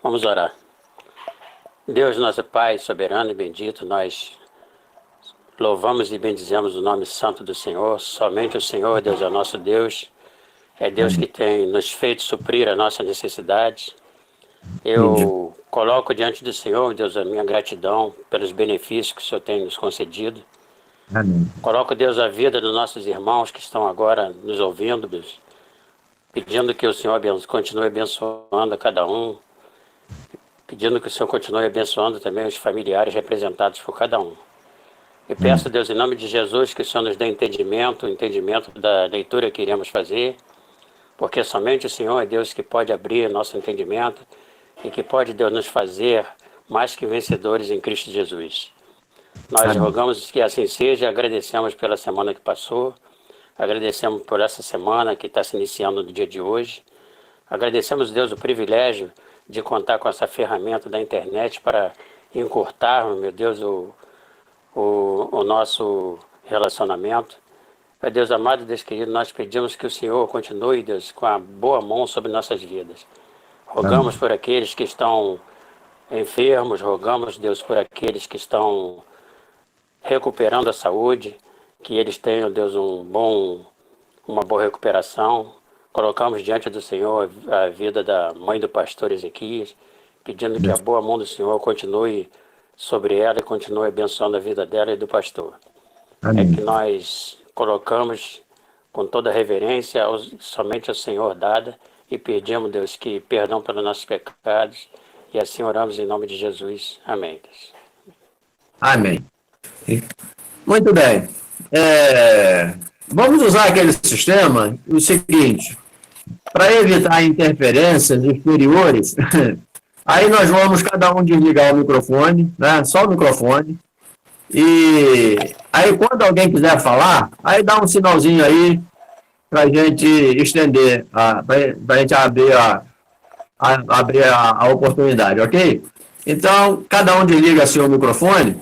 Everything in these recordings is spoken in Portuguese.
Vamos orar. Deus, nosso Pai, soberano e bendito, nós louvamos e bendizemos o nome santo do Senhor. Somente o Senhor, Deus, é o nosso Deus. É Deus que tem nos feito suprir a nossa necessidade. Eu coloco diante do Senhor, Deus, a minha gratidão pelos benefícios que o Senhor tem nos concedido. Amém. Coloco, Deus, a vida dos nossos irmãos que estão agora nos ouvindo, Deus, pedindo que o Senhor continue abençoando a cada um, pedindo que o Senhor continue abençoando também os familiares representados por cada um. E peço, Deus, em nome de Jesus, que o Senhor nos dê entendimento da leitura que iremos fazer, porque somente o Senhor é Deus que pode abrir nosso entendimento e que pode, Deus, nos fazer mais que vencedores em Cristo Jesus. Nós rogamos que assim seja, agradecemos pela semana que passou, agradecemos por essa semana que está se iniciando no dia de hoje, agradecemos, Deus, o privilégio de contar com essa ferramenta da internet para encurtarmos, meu Deus, o nosso relacionamento. Ó Deus amado, Deus querido, nós pedimos que o Senhor continue, Deus, com a boa mão sobre nossas vidas. Rogamos por aqueles que estão enfermos, rogamos, Deus, por aqueles que estão recuperando a saúde, que eles tenham, Deus, uma boa recuperação. Colocamos diante do Senhor a vida da mãe do pastor Ezequias, pedindo que a boa mão do Senhor continue sobre ela e continue abençoando a vida dela e do pastor. Amém. É que nós colocamos com toda reverência somente ao Senhor dada e pedimos, Deus, que perdão pelos nossos pecados, e assim oramos em nome de Jesus. Amém, Deus. Amém. Muito bem. Vamos usar aquele sistema, o seguinte, para evitar interferências exteriores, aí nós vamos cada um desligar o microfone, né? Só o microfone, e aí quando alguém quiser falar, aí dá um sinalzinho aí para a gente estender, para a gente abrir a oportunidade, ok? Então, cada um desliga seu microfone,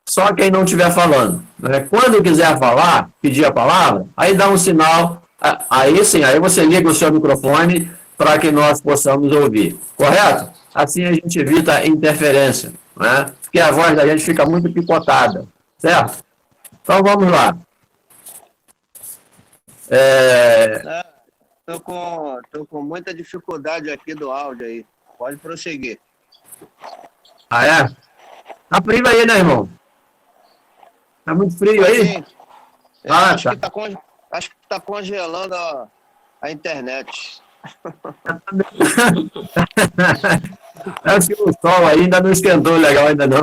só quem não estiver falando, né? Quando quiser falar, pedir a palavra, aí dá um sinal, aí sim, aí você liga o seu microfone para que nós possamos ouvir, correto? Assim a gente evita interferência, né? Porque a voz da gente fica muito picotada, certo? Então vamos lá. Tô com muita dificuldade aqui do áudio aí. Pode prosseguir. Ah, é? Tá frio aí, né, irmão? Tá muito frio aí? Sim. Tá. Acho que tá congelando a internet. Acho que o sol ainda não esquentou legal, ainda não.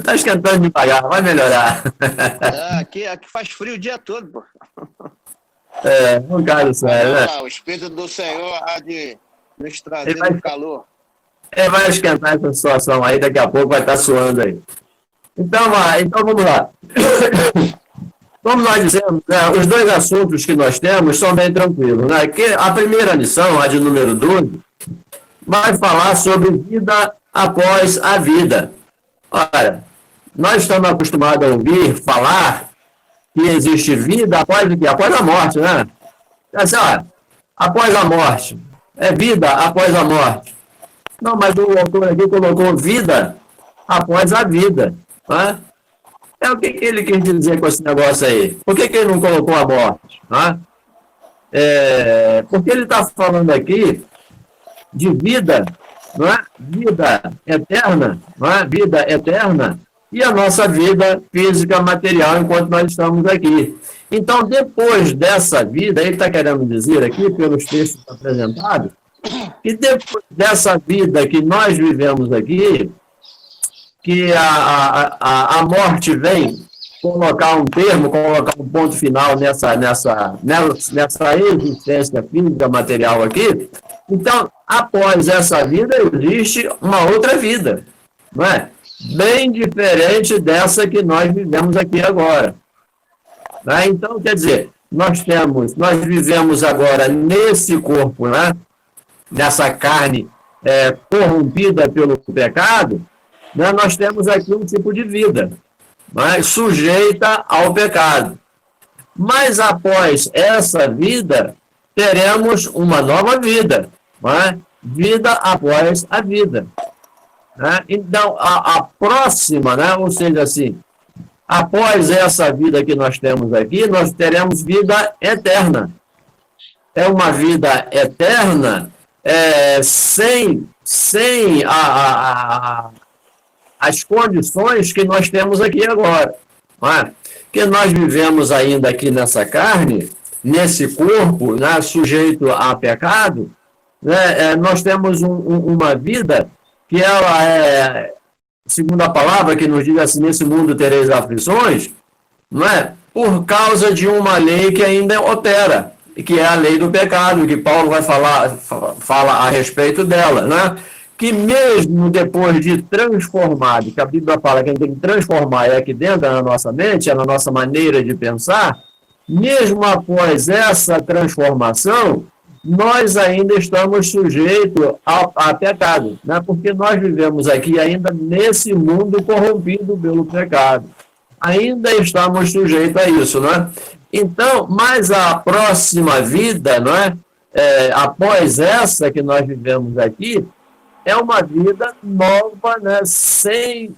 Tá esquentando devagar, vai melhorar. Aqui faz frio o dia todo, pô. Não caso sério, né? O Espírito do Senhor há de nos trazer o calor. Vai esquentar essa situação aí, daqui a pouco vai estar suando aí. Então vamos lá. Como nós dizemos, os dois assuntos que nós temos são bem tranquilos, né? Que a primeira lição, a de número 12, vai falar sobre vida após a vida. Ora, nós estamos acostumados a ouvir falar que existe vida após o quê? Após a morte, né? Assim, após a morte. É vida após a morte. Não, mas o autor aqui colocou vida após a vida. Né? O que ele quis dizer com esse negócio aí? Por que ele não colocou a morte? Né? Porque ele está falando aqui de vida, não é? Vida eterna, não é? Vida eterna, e a nossa vida física, material, enquanto nós estamos aqui. Então, depois dessa vida, ele está querendo dizer aqui, pelos textos apresentados, que depois dessa vida que nós vivemos aqui, que a morte vem colocar um termo, colocar um ponto final nessa existência física, material aqui. Então, após essa vida, existe uma outra vida, não é? Bem diferente dessa que nós vivemos aqui agora. Né? Então, quer dizer, nós vivemos agora nesse corpo, né? Nessa carne corrompida pelo pecado, né? Nós temos aqui um tipo de vida, né? Sujeita ao pecado. Mas após essa vida, teremos uma nova vida, né? Vida após a vida. né? Então, a próxima, né? Ou seja, assim, após essa vida que nós temos aqui, nós teremos vida eterna. É uma vida eterna sem as condições que nós temos aqui agora. Não é? Que nós vivemos ainda aqui nessa carne, nesse corpo, né, sujeito a pecado, né, nós temos uma vida que ela é, segundo a palavra que nos diz assim, nesse mundo tereis aflições, não é? Por causa de uma lei que ainda opera, que é a lei do pecado, que Paulo vai fala a respeito dela, né? Que mesmo depois de transformado, que a Bíblia fala que a gente tem que transformar é aqui dentro da nossa mente, é na nossa maneira de pensar, mesmo após essa transformação, nós ainda estamos sujeitos a pecado, né? Porque nós vivemos aqui ainda nesse mundo corrompido pelo pecado. Ainda estamos sujeitos a isso, né? Então, mas a próxima vida, não é? Após essa que nós vivemos aqui, é uma vida nova, né? Sem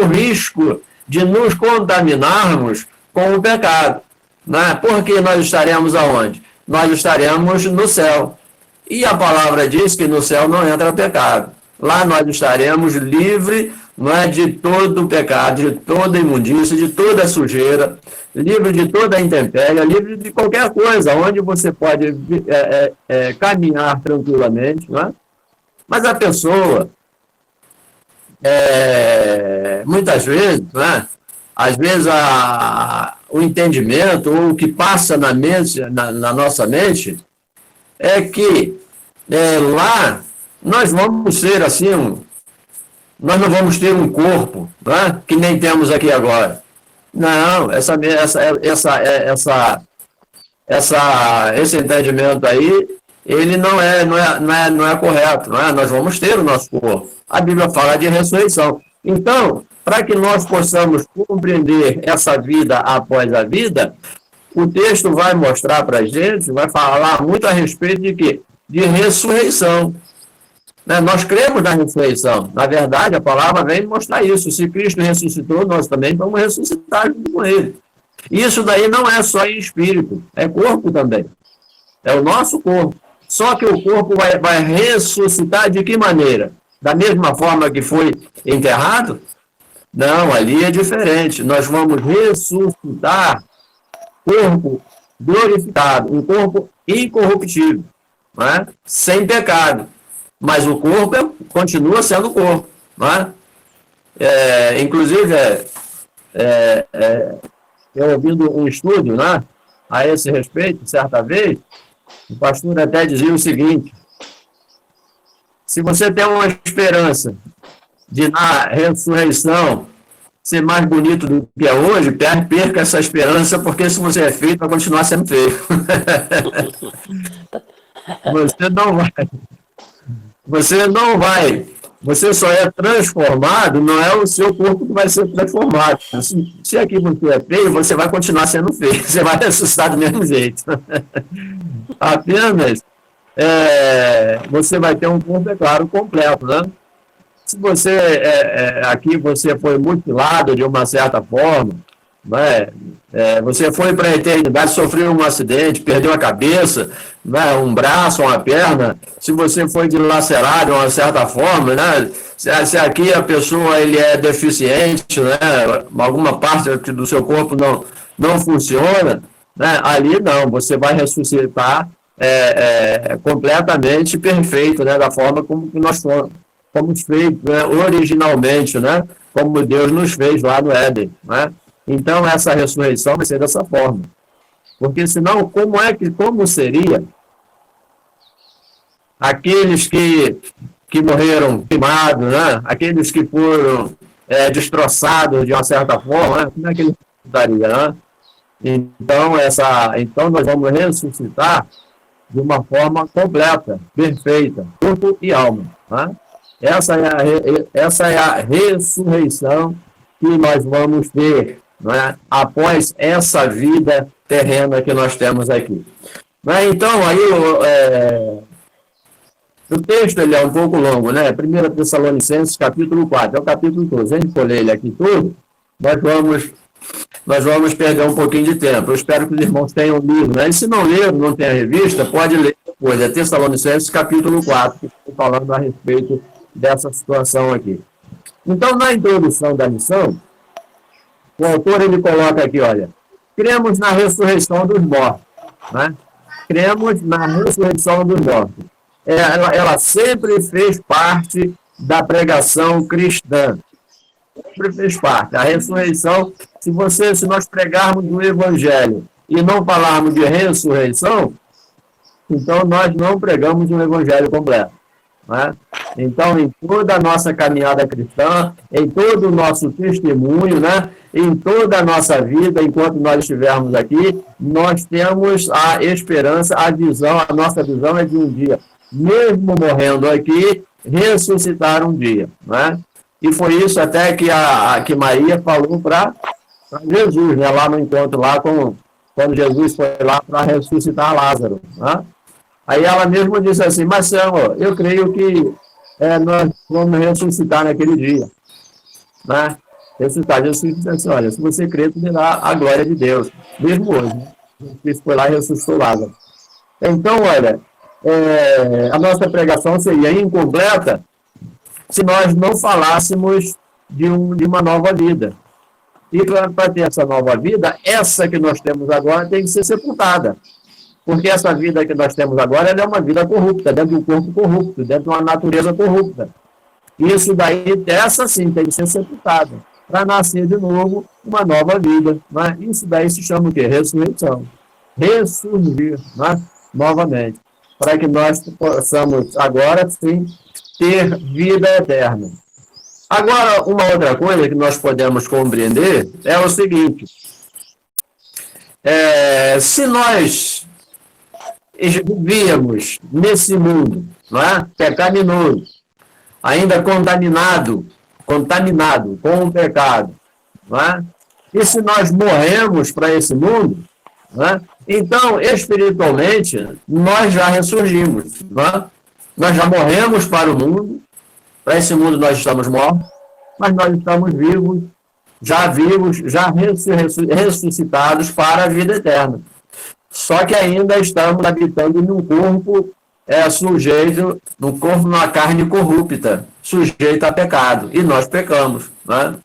o risco de nos contaminarmos com o pecado. Né? Porque nós estaremos aonde? Nós estaremos no céu. E a palavra diz que no céu não entra pecado. Lá nós estaremos livres, não é, de todo o pecado, de toda imundícia, de toda sujeira, livre de toda intempérie, livre de qualquer coisa, onde você pode caminhar tranquilamente. Não é? Mas a pessoa, muitas vezes, né, às vezes o entendimento, ou o que passa na nossa mente, é que lá nós vamos ser assim, nós não vamos ter um corpo, né, que nem temos aqui agora. Não, esse entendimento aí, ele não é correto, não é? Nós vamos ter o nosso corpo. A Bíblia fala de ressurreição. Então, para que nós possamos compreender essa vida após a vida, o texto vai mostrar para a gente, vai falar muito a respeito de quê? De ressurreição. Né? Nós cremos na ressurreição. Na verdade, a palavra vem mostrar isso. Se Cristo ressuscitou, nós também vamos ressuscitar junto com Ele. Isso daí não é só em espírito, é corpo também. É o nosso corpo. Só que o corpo vai ressuscitar de que maneira? Da mesma forma que foi enterrado? Não, ali é diferente. Nós vamos ressuscitar corpo glorificado, um corpo incorruptível, não é? Sem pecado. Mas o corpo continua sendo corpo. Não é? Inclusive, eu ouvindo um estudo, né, a esse respeito, certa vez, o pastor até dizia o seguinte: se você tem uma esperança de na ressurreição ser mais bonito do que é hoje, perca essa esperança, porque se você é feio, vai continuar sendo feio. Você não vai. Você só é transformado, não é o seu corpo que vai ser transformado. Se aqui você é feio, você vai continuar sendo feio. Você vai ressuscitar do mesmo jeito. Apenas você vai ter um corpo, é claro, completo, né? Se você aqui você foi mutilado de uma certa forma, né? Você foi para a eternidade, sofreu um acidente, perdeu a cabeça, né? Um braço, uma perna, se você foi dilacerado de uma certa forma, né? Se aqui a pessoa ele é deficiente, né? Alguma parte do seu corpo não funciona, né? Ali não, você vai ressuscitar completamente perfeito, né? Da forma como que nós fomos feitos, né? Originalmente, né? Como Deus nos fez lá no Éden, né? Então, essa ressurreição vai ser dessa forma. Porque, senão, como seria aqueles que morreram queimados, né? Aqueles que foram destroçados de uma certa forma, né? Como é que eles estariam, né? Então, nós vamos ressuscitar de uma forma completa, perfeita, corpo e alma, né? Essa é a ressurreição que nós vamos ter, não é? Após essa vida terrena que nós temos aqui. Então, aí, O texto ele é um pouco longo, né? 1 Tessalonicenses, capítulo 4, é o capítulo todo. Se a gente for ler ele aqui todo, nós vamos perder um pouquinho de tempo. Eu espero que os irmãos tenham lido, né? E se não leram, não tem a revista, pode ler depois. É Tessalonicenses, capítulo 4, que estou falando a respeito dessa situação aqui. Então, na introdução da missão, o autor ele coloca aqui, olha, cremos na ressurreição dos mortos, né? Cremos na ressurreição dos mortos. Ela sempre fez parte da pregação cristã. Sempre fez parte. A ressurreição, se nós pregarmos o evangelho e não falarmos de ressurreição, então nós não pregamos o evangelho completo. Né? Então, em toda a nossa caminhada cristã, em todo o nosso testemunho, né? Em toda a nossa vida, enquanto nós estivermos aqui, nós temos a esperança, a nossa visão é de um dia, mesmo morrendo aqui, ressuscitar um dia. Né? E foi isso até que Maria falou para Jesus, né? Lá no encontro, quando Jesus foi lá para ressuscitar Lázaro. Né? Aí ela mesma disse assim, mas Senhor, eu creio que nós vamos ressuscitar naquele dia. Né? Ressuscitar. Jesus disse assim, olha, se você crer, tu verá a glória de Deus. Mesmo hoje. Né? Jesus foi lá e ressuscitou Lázaro. Então, olha, a nossa pregação seria incompleta se nós não falássemos de uma nova vida. E para ter essa nova vida, essa que nós temos agora tem que ser sepultada. Porque essa vida que nós temos agora ela é uma vida corrupta, dentro de um corpo corrupto, dentro de uma natureza corrupta. Isso daí, essa sim, tem que ser sepultada, para nascer de novo uma nova vida. Né? Isso daí se chama o quê? Ressurreição. Ressurgir, né? Novamente. Para que nós possamos, agora sim, ter vida eterna. Agora, uma outra coisa que nós podemos compreender é o seguinte. Se nós vivíamos nesse mundo, não é? Pecaminoso, ainda contaminado com o pecado, não é? E se nós morremos para esse mundo, não é? Então, espiritualmente, nós já ressurgimos, não é? Nós já morremos para o mundo, para esse mundo nós estamos mortos, mas nós estamos vivos, já ressuscitados para a vida eterna. Só que ainda estamos habitando num corpo sujeito, num corpo, numa carne corrupta, sujeito a pecado. E nós pecamos. Né?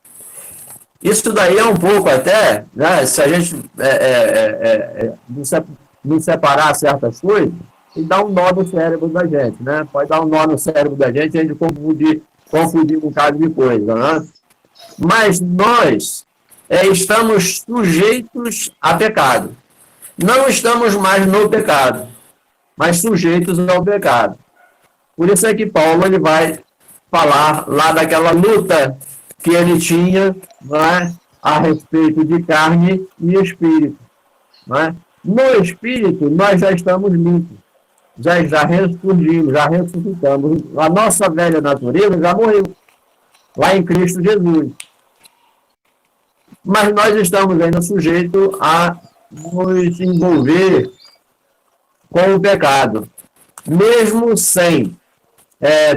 Isso daí é um pouco até, né, se a gente não separar certas coisas, e dá um nó no cérebro da gente. Né? Pode dar um nó no cérebro da gente e a gente confundir um bocado de coisa. Né? Mas nós estamos sujeitos a pecado. Não estamos mais no pecado, mas sujeitos ao pecado. Por isso é que Paulo ele vai falar lá daquela luta que ele tinha, não é, a respeito de carne e espírito. Não é? No espírito, nós já estamos limpos, já ressurgimos, já ressuscitamos. A nossa velha natureza já morreu, lá em Cristo Jesus. Mas nós estamos ainda sujeitos a nos envolver com o pecado, mesmo sem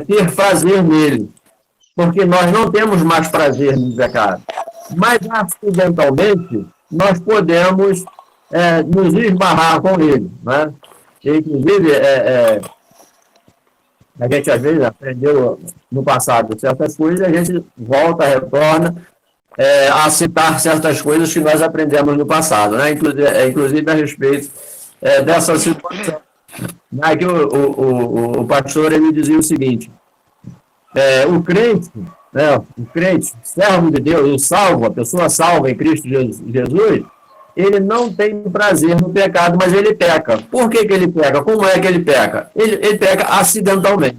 ter prazer nele, porque nós não temos mais prazer no pecado, mas acidentalmente nós podemos nos esbarrar com ele, né? Inclusive, a gente às vezes aprendeu no passado certas coisas, a gente volta, retorna, a citar certas coisas que nós aprendemos no passado, né? Inclusive a respeito dessa situação. Aqui o pastor ele dizia o seguinte, o crente, servo de Deus, o salvo, a pessoa salva em Cristo Jesus, ele não tem prazer no pecado, mas ele peca. Por que ele peca? Como é que ele peca? Ele peca acidentalmente.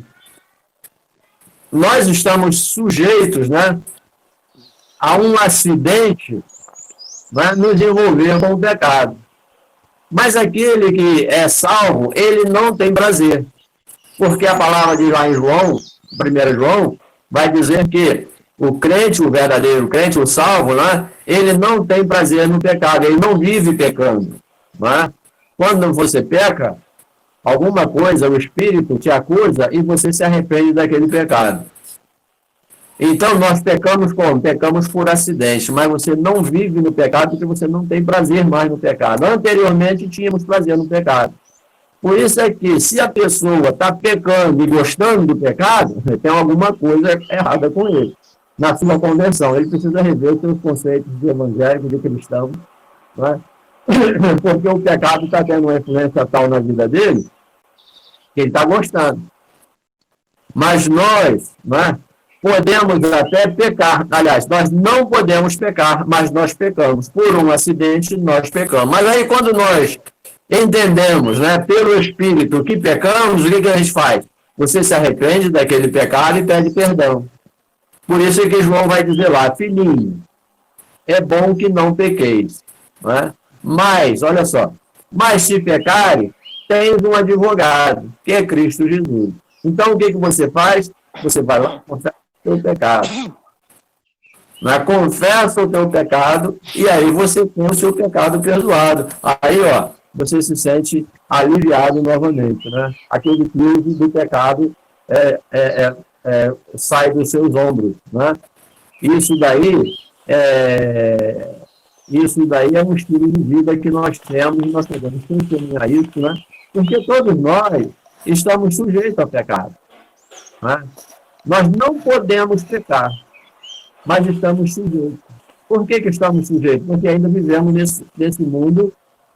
Nós estamos sujeitos, né, a um acidente, vai nos envolver com o pecado. Mas aquele que é salvo, ele não tem prazer. Porque a palavra de lá em João, 1 João, vai dizer que o crente, o verdadeiro crente, o salvo, né, ele não tem prazer no pecado, ele não vive pecando. Né? Quando você peca, alguma coisa, o Espírito te acusa e você se arrepende daquele pecado. Então, nós pecamos como? Pecamos por acidente, mas você não vive no pecado porque você não tem prazer mais no pecado. Anteriormente, tínhamos prazer no pecado. Por isso é que, se a pessoa está pecando e gostando do pecado, tem alguma coisa errada com ele. Na sua conversão, ele precisa rever os seus conceitos de evangélico, de cristão, não é? Porque o pecado está tendo uma influência tal na vida dele que ele está gostando. Mas nós, não é? Podemos até pecar. Aliás, nós não podemos pecar, mas nós pecamos. Por um acidente, nós pecamos. Mas aí, quando nós entendemos, né, pelo Espírito que pecamos, o que a gente faz? Você se arrepende daquele pecado e pede perdão. Por isso é que João vai dizer lá, filhinho, é bom que não pequeis. Não é? Mas, olha só, mas se pecarem, tens um advogado, que é Cristo Jesus. Então, o que você faz? Você vai lá e confessa o teu pecado. Né? Confessa o teu pecado e aí você tem o seu pecado perdoado. Aí, ó, você se sente aliviado novamente. Né? Aquele peso do pecado sai dos seus ombros. Né? Isso daí é um estilo de vida que nós temos e nós podemos testemunhar isso, né? Porque todos nós estamos sujeitos ao pecado. Né? Nós não podemos pecar, mas estamos sujeitos. Por que estamos sujeitos? Porque ainda vivemos nesse mundo,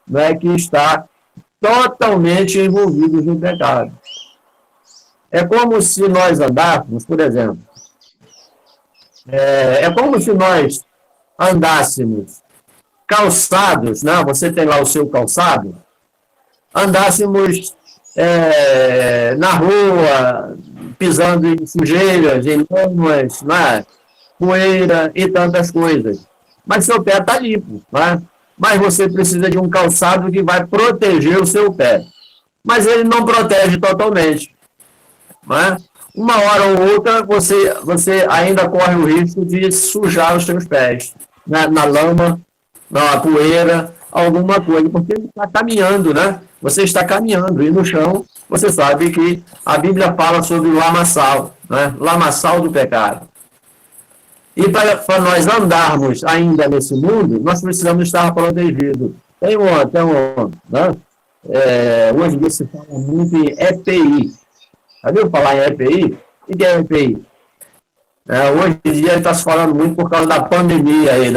né, que está totalmente envolvido no pecado. É como se nós andássemos, por exemplo, é como se nós andássemos calçados, né? Você tem lá o seu calçado, andássemos na rua, pisando em sujeiras, em lamas, né? Poeira e tantas coisas. Mas seu pé está limpo, né? Mas você precisa de um calçado que vai proteger o seu pé. Mas ele não protege totalmente. Né? Uma hora ou outra, você ainda corre o risco de sujar os seus pés, né? Na lama, na poeira, alguma coisa, porque ele está caminhando, né? Você está caminhando, e no chão, você sabe que a Bíblia fala sobre o lamaçal, né? Lamaçal do pecado. E para nós andarmos ainda nesse mundo, nós precisamos estar protegidos. Tem né? Hoje em dia se fala muito em EPI. Já viu falar em EPI? O que é EPI? Hoje em dia está se falando muito por causa da pandemia aí,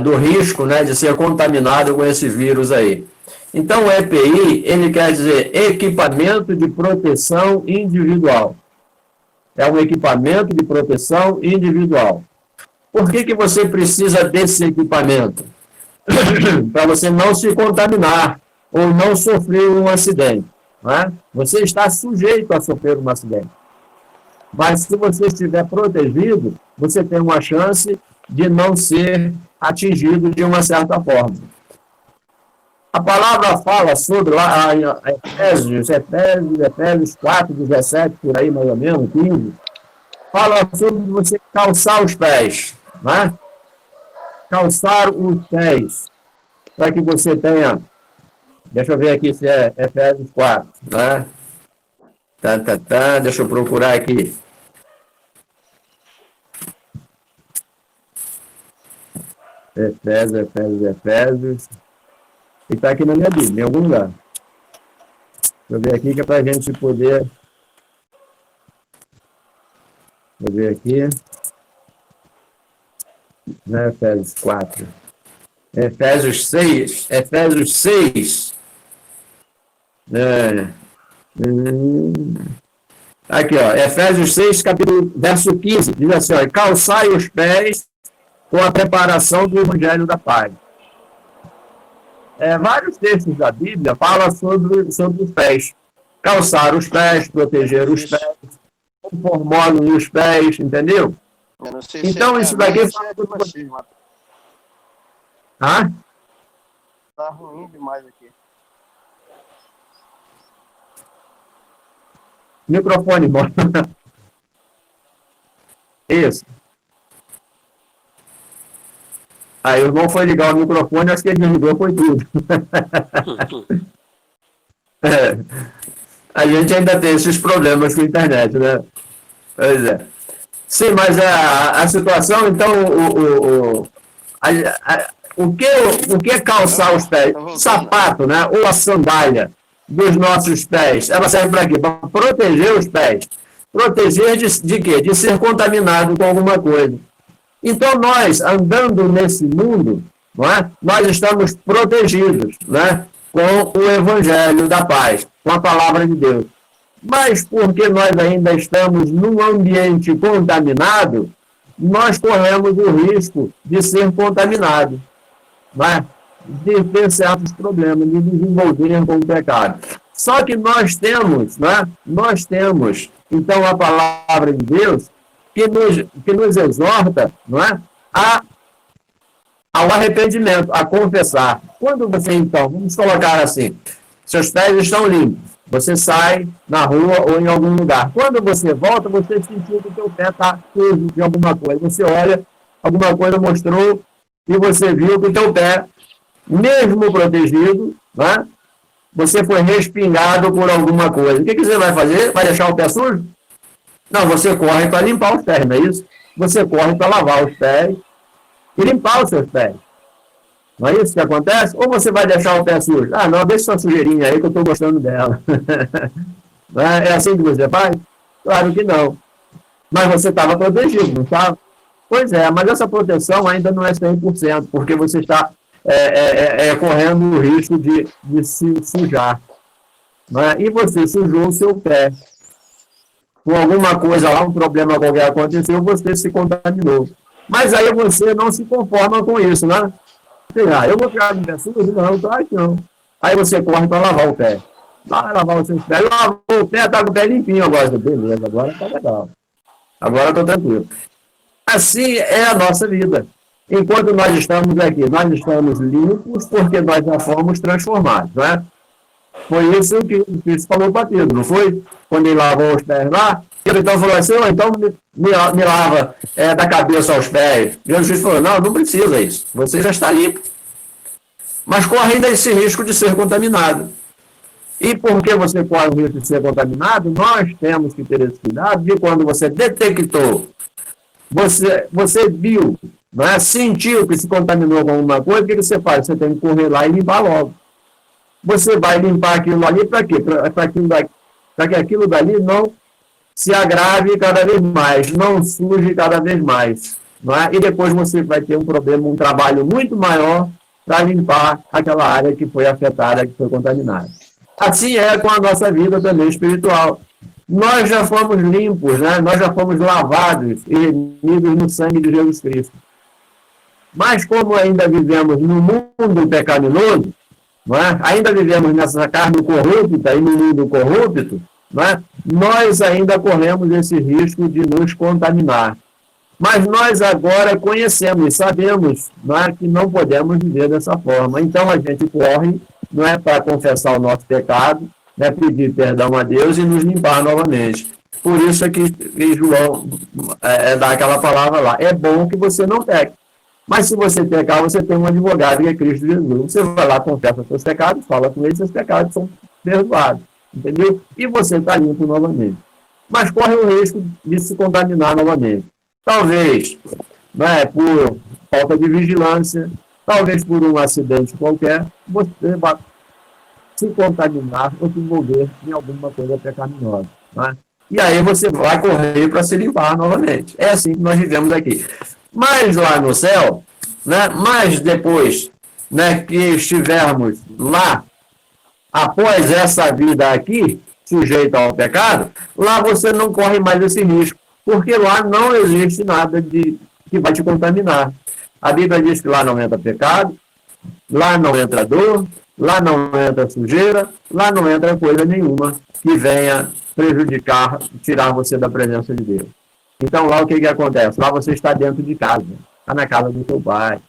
do risco, né, de ser contaminado com esse vírus aí. Então, o EPI, ele quer dizer equipamento de proteção individual. É um equipamento de proteção individual. Por que você precisa desse equipamento? Para você não se contaminar ou não sofrer um acidente. Né? Você está sujeito a sofrer um acidente. Mas se você estiver protegido, você tem uma chance de não ser atingido de uma certa forma. A palavra fala sobre lá em Efésios 4, 17, por aí mais ou menos, 15, fala sobre você calçar os pés, né? Calçar os pés, para que você tenha, deixa eu ver aqui se é Efésios 4, né? Deixa eu procurar aqui. Efésios. E está aqui na minha Bíblia, em algum lugar. Deixa eu ver aqui que é para a gente poder. Vou ver aqui. Não é Efésios 4. Efésios 6. Efésios 6. Aqui, ó. Efésios 6, capítulo, verso 15. Diz assim, ó, calçai os pés com a preparação do Evangelho da Paz. Vários textos da Bíblia falam sobre os pés. Calçar os pés, proteger os pés, conformando os pés, entendeu? Então, isso daqui fala sobre... Tá ruim demais aqui. Microfone, bom. Isso. Aí o irmão foi ligar o microfone, acho que ele desligou, foi tudo. É, a gente ainda tem esses problemas com a internet, né? Pois é. Sim, mas a situação, então, o que é calçar os pés? Tá O voltando. sapato, né? Ou a sandália dos nossos pés, ela serve para quê? Para proteger os pés. Proteger de quê? De ser contaminado com alguma coisa. Então, nós, andando nesse mundo, não é? Nós estamos protegidos, né? Com o Evangelho da Paz, com a Palavra de Deus. Mas porque nós ainda estamos num ambiente contaminado, nós corremos o risco de ser contaminados, né? De ter certos problemas, de desenvolver com o pecado. Só que nós temos, né? Nós temos, então, a Palavra de Deus que nos exorta, não é? Ao arrependimento, a confessar. Quando você, então, vamos colocar assim, seus pés estão limpos, você sai na rua ou em algum lugar. Quando você volta, você sentiu que o seu pé está sujo de alguma coisa. Você olha, alguma coisa mostrou e você viu que o seu pé, mesmo protegido, né, você foi respingado por alguma coisa. O que você vai fazer? Vai deixar o pé sujo? Não, você corre para limpar os pés, não é isso? Você corre para lavar os pés e limpar os seus pés. Não é isso que acontece? Ou você vai deixar o pé sujo? Ah, não, deixa essa sujeirinha aí que eu estou gostando dela. É assim que você faz? Claro que não. Mas você estava protegido, não estava? Pois é, mas essa proteção ainda não é 100%, porque você está correndo o risco de se sujar. Não é? E você sujou o seu pé. Com alguma coisa lá, um problema qualquer aconteceu, você se contaminou. Mas aí você não se conforma com isso, né? Eu vou ficar com o pé sujo? Não, claro que não. Aí você corre para lavar o pé. Vai lavar os seus pés. Lavou o pé, está com o pé limpinho agora. Beleza, agora está legal. Agora estou tranquilo. Assim é a nossa vida. Enquanto nós estamos aqui, nós estamos limpos porque nós já fomos transformados, não é? Foi isso que Cristo falou para Pedro, não foi? Quando ele lavou os pés lá, ele então falou assim, então me lava da cabeça aos pés. Jesus falou, não precisa isso, você já está limpo. Mas corre ainda esse risco de ser contaminado. E porque você corre o risco de ser contaminado, nós temos que ter esse cuidado de quando você detectou, você viu, não é? Sentiu que se contaminou com alguma coisa, o que você faz? Você tem que correr lá e limpar logo. Você vai limpar aquilo ali para quê? Para que aquilo dali não se agrave cada vez mais, não surge cada vez mais. Não é? E depois você vai ter um problema, um trabalho muito maior para limpar aquela área que foi afetada, que foi contaminada. Assim é com a nossa vida também espiritual. Nós já fomos limpos, né? Nós já fomos lavados e remidos no sangue de Jesus Cristo. Mas como ainda vivemos no mundo pecaminoso, não é? Ainda vivemos nessa carne corrupta e no mundo corrupto, não é? Nós ainda corremos esse risco de nos contaminar. Mas nós agora conhecemos e sabemos, não é, que não podemos viver dessa forma. Então a gente corre, não é, para confessar o nosso pecado, né, pedir perdão a Deus e nos limpar novamente. Por isso é que João dá aquela palavra lá. É bom que você não peque. Mas se você pecar, você tem um advogado que é Cristo Jesus. Você vai lá, confessa seus pecados, fala com ele, seus pecados são perdoados. Entendeu? E você está limpo novamente. Mas corre o risco de se contaminar novamente. Talvez, né, por falta de vigilância, talvez por um acidente qualquer, você vai se contaminar ou se envolver em alguma coisa pecaminosa. Né? E aí você vai correr para se limpar novamente. É assim que nós vivemos aqui. Mas lá no céu, né, mas depois, né, que estivermos lá, após essa vida aqui, sujeita ao pecado, lá você não corre mais esse risco, porque lá não existe nada que vai te contaminar. A Bíblia diz que lá não entra pecado, lá não entra dor, lá não entra sujeira, lá não entra coisa nenhuma que venha prejudicar, tirar você da presença de Deus. Então lá o que acontece? Lá você está dentro de casa, está na casa do seu pai.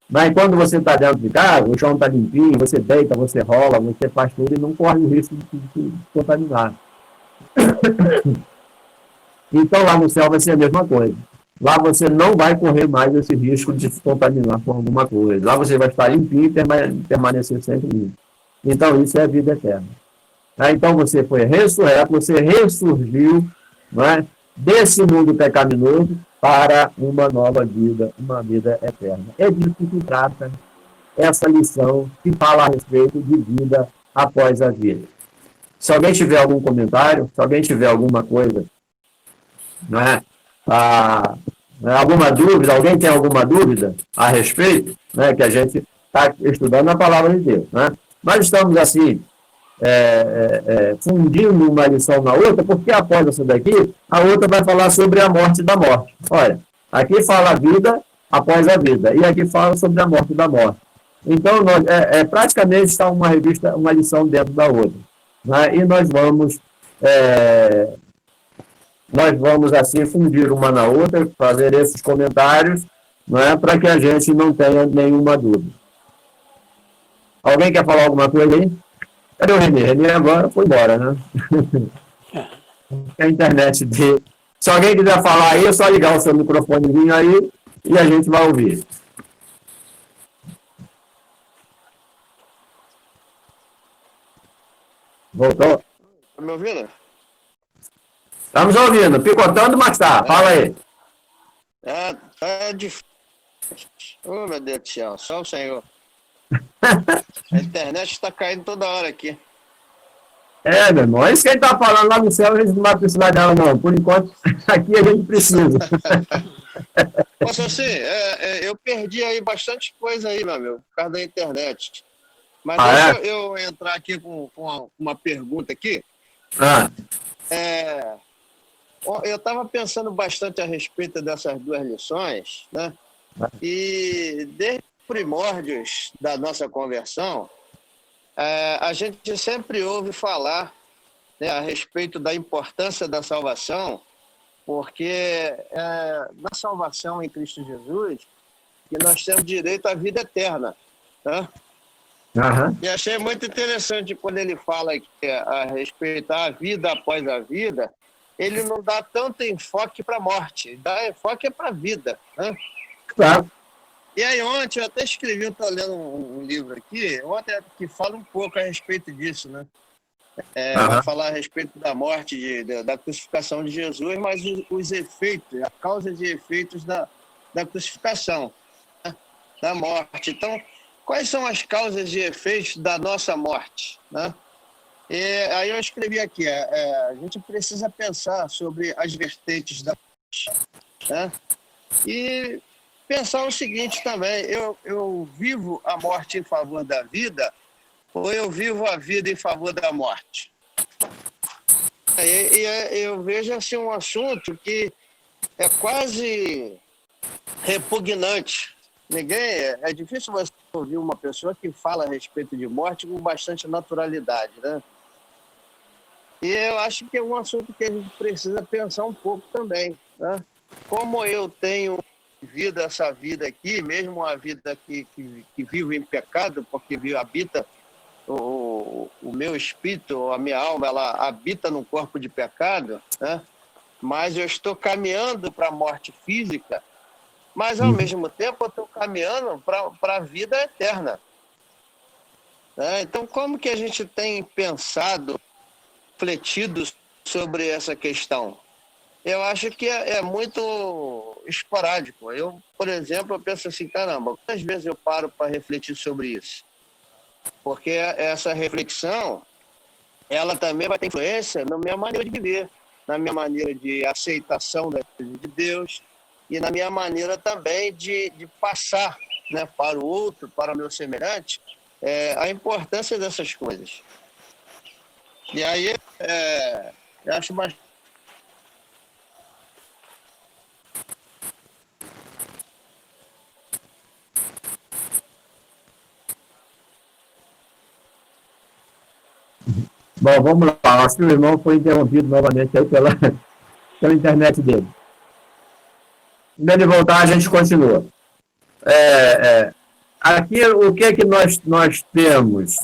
Mas quando você está dentro de casa, o chão está limpinho, você deita, você rola, você faz tudo e não corre o risco de se contaminar. Então lá no céu vai ser a mesma coisa. Lá você não vai correr mais esse risco de se contaminar com alguma coisa. Lá você vai estar limpinho e permanecer sempre limpo. Então isso é a vida eterna. Né? Então você foi ressurreto, você ressurgiu, não é? Desse mundo pecaminoso para uma nova vida, uma vida eterna. É disso que trata essa lição que fala a respeito de vida após a vida. Se alguém tiver algum comentário, se alguém tiver alguma coisa, não é? Ah, alguma dúvida, alguém tem alguma dúvida a respeito, né? Que a gente está estudando a palavra de Deus, né? Nós estamos assim, fundindo uma lição na outra, porque após essa daqui, a outra vai falar sobre a morte da morte. Olha, aqui fala a vida após a vida, e aqui fala sobre a morte da morte. Então, praticamente está uma revista, uma lição dentro da outra. Né? E nós vamos assim fundir uma na outra, fazer esses comentários, né, para que a gente não tenha nenhuma dúvida. Alguém quer falar alguma coisa aí? Cadê o Renê? Renê agora foi embora, né? A internet dele. Se alguém quiser falar aí, é só ligar o seu microfonezinho aí e a gente vai ouvir. Voltou? Tá me ouvindo? Estamos ouvindo, picotando, mas tá. Fala aí. Tá difícil. Oh, meu Deus do céu, só o Senhor. A internet está caindo toda hora aqui. Meu irmão, é isso que a gente está falando lá no céu, a gente não vai precisar dela, não. Por enquanto, aqui a gente precisa. Posso assim, eu perdi aí bastante coisa aí, meu amigo, por causa da internet. Mas deixa eu entrar aqui com uma pergunta aqui. Eu estava pensando bastante a respeito dessas duas lições, né? E desde os primórdios da nossa conversão, a gente sempre ouve falar, né, a respeito da importância da salvação, porque na salvação em Cristo Jesus, que nós temos direito à vida eterna. Né? E achei muito interessante quando ele fala que a respeitar a vida após a vida, ele não dá tanto enfoque para a morte, dá enfoque para a vida. Né? Claro. E aí ontem eu até escrevi, eu estou lendo um livro aqui, ontem que fala um pouco a respeito disso, né? Vai falar a respeito da morte, da crucificação de Jesus, mas os efeitos, a causa e efeitos da crucificação, né? Da morte. Então, quais são as causas e efeitos da nossa morte? Né? E aí eu escrevi aqui, a gente precisa pensar sobre as vertentes da morte. Né? E pensar o seguinte também, eu vivo a morte em favor da vida ou eu vivo a vida em favor da morte? Eu vejo assim um assunto que é quase repugnante. É difícil você ouvir uma pessoa que fala a respeito de morte com bastante naturalidade, né? E eu acho que é um assunto que a gente precisa pensar um pouco também, né? Como eu tenho vivido essa vida aqui, mesmo uma vida que vivo em pecado, porque habita o meu espírito, a minha alma, ela habita num corpo de pecado, né? Mas eu estou caminhando para a morte física, mas ao mesmo tempo eu estou caminhando para a vida eterna. Né? Então, como que a gente tem pensado, refletido sobre essa questão? Eu acho que é muito esporádico. Eu, por exemplo, eu penso assim, caramba, quantas vezes eu paro para refletir sobre isso? Porque essa reflexão, ela também vai ter influência na minha maneira de viver, na minha maneira de aceitação das coisas de Deus e na minha maneira também de passar, né, para o outro, para o meu semelhante, a importância dessas coisas. E aí, eu acho bastante. Bom, vamos lá. Acho que o irmão foi interrompido novamente aí pela internet dele. Antes de voltar, a gente continua. Aqui, o que é que nós temos?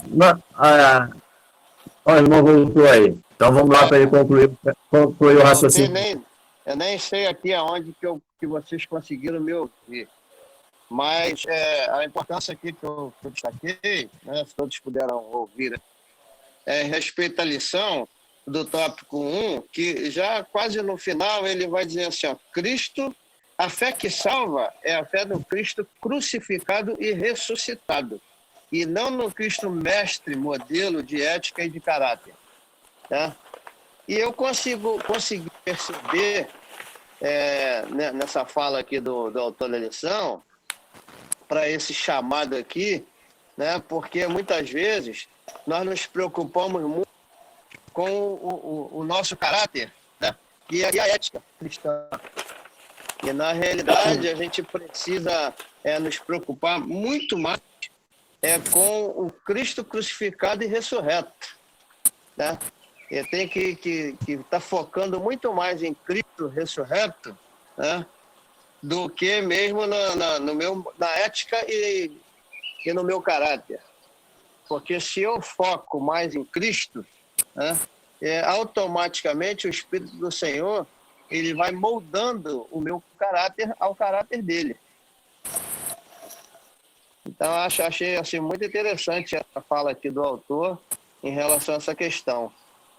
O irmão voltou aí. Então, vamos lá para ele concluir o raciocínio. Eu nem sei aqui aonde que vocês conseguiram me ouvir. Mas a importância aqui que eu destaquei, né, se todos puderam ouvir, respeito à lição do tópico 1, que já quase no final ele vai dizer assim, ó, Cristo, a fé que salva é a fé no Cristo crucificado e ressuscitado, e não no Cristo mestre, modelo de ética e de caráter. Tá? E eu consegui perceber, nessa fala aqui do autor da lição, para esse chamado aqui, né, porque muitas vezes nós nos preocupamos muito com o nosso caráter, né, e a ética cristã. E, na realidade, a gente precisa nos preocupar muito mais com o Cristo crucificado e ressurreto. Né? E tem que estar focando muito mais em Cristo ressurreto, né, do que mesmo na ética e no meu caráter. Porque se eu foco mais em Cristo, né, automaticamente o Espírito do Senhor ele vai moldando o meu caráter ao caráter dele. Então, achei assim, muito interessante a fala aqui do autor em relação a essa questão.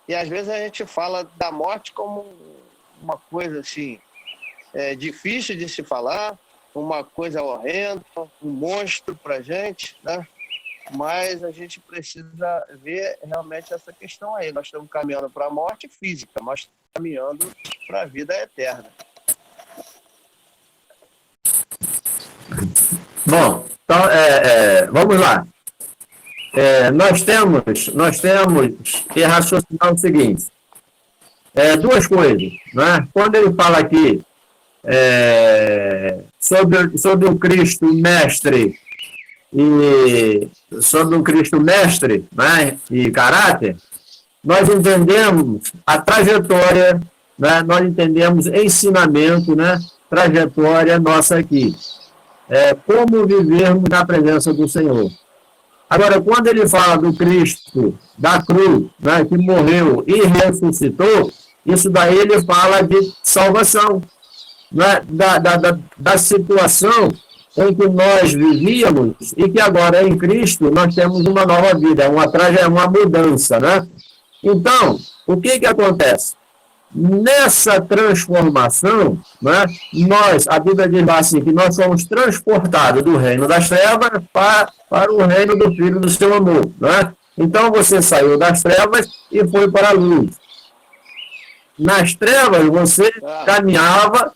E, às vezes, a gente fala da morte como uma coisa assim, difícil de se falar, uma coisa horrenda, um monstro para a gente, né? Mas a gente precisa ver realmente essa questão aí. Nós estamos caminhando para a morte física, mas estamos caminhando para a vida eterna. Bom, então, vamos lá. Nós temos que raciocinar o seguinte. Duas coisas. Né? Quando ele fala aqui sobre o Cristo mestre e sobre um Cristo mestre, né, e caráter, nós entendemos a trajetória, né, nós entendemos ensinamento, né, trajetória nossa aqui. Como vivermos na presença do Senhor. Agora, quando ele fala do Cristo, da cruz, né, que morreu e ressuscitou, isso daí ele fala de salvação, né, da situação em que nós vivíamos e que agora em Cristo nós temos uma nova vida, uma mudança, né? Então, o que acontece? Nessa transformação, né, a Bíblia diz assim, que nós somos transportados do reino das trevas para o reino do Filho do seu amor. Né? Então, você saiu das trevas e foi para a luz. Nas trevas, você caminhava...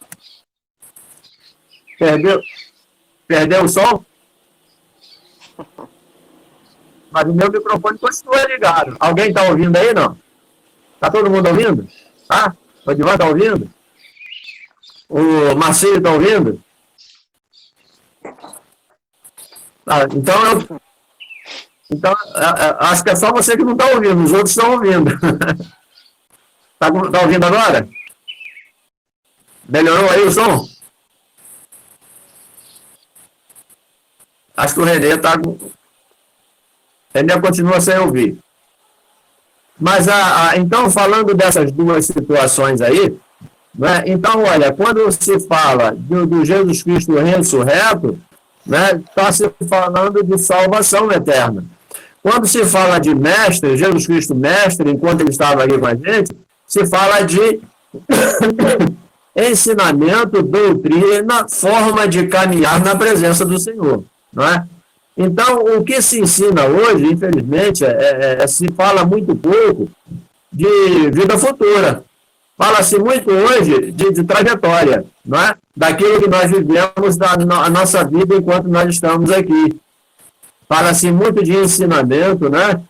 Perdeu o som? Mas o meu microfone continua ligado. Alguém está ouvindo aí, não? Está todo mundo ouvindo? Tá? O Edivan está ouvindo? O Marcelo está ouvindo? Então, acho que é só você que não está ouvindo, os outros estão ouvindo. Está ouvindo agora? Melhorou aí o som? Acho que o Renê Renê continua sem ouvir. Mas, então, falando dessas duas situações aí, né, então, olha, quando se fala do Jesus Cristo ressurreto, né, está se falando de salvação eterna. Quando se fala de mestre, Jesus Cristo mestre, enquanto ele estava aqui com a gente, se fala de ensinamento, doutrina, forma de caminhar na presença do Senhor. Não é? Então, o que se ensina hoje, infelizmente, se fala muito pouco de vida futura. Fala-se muito hoje de trajetória, não é? Daquilo que nós vivemos na nossa vida enquanto nós estamos aqui. Fala-se muito de ensinamento, né?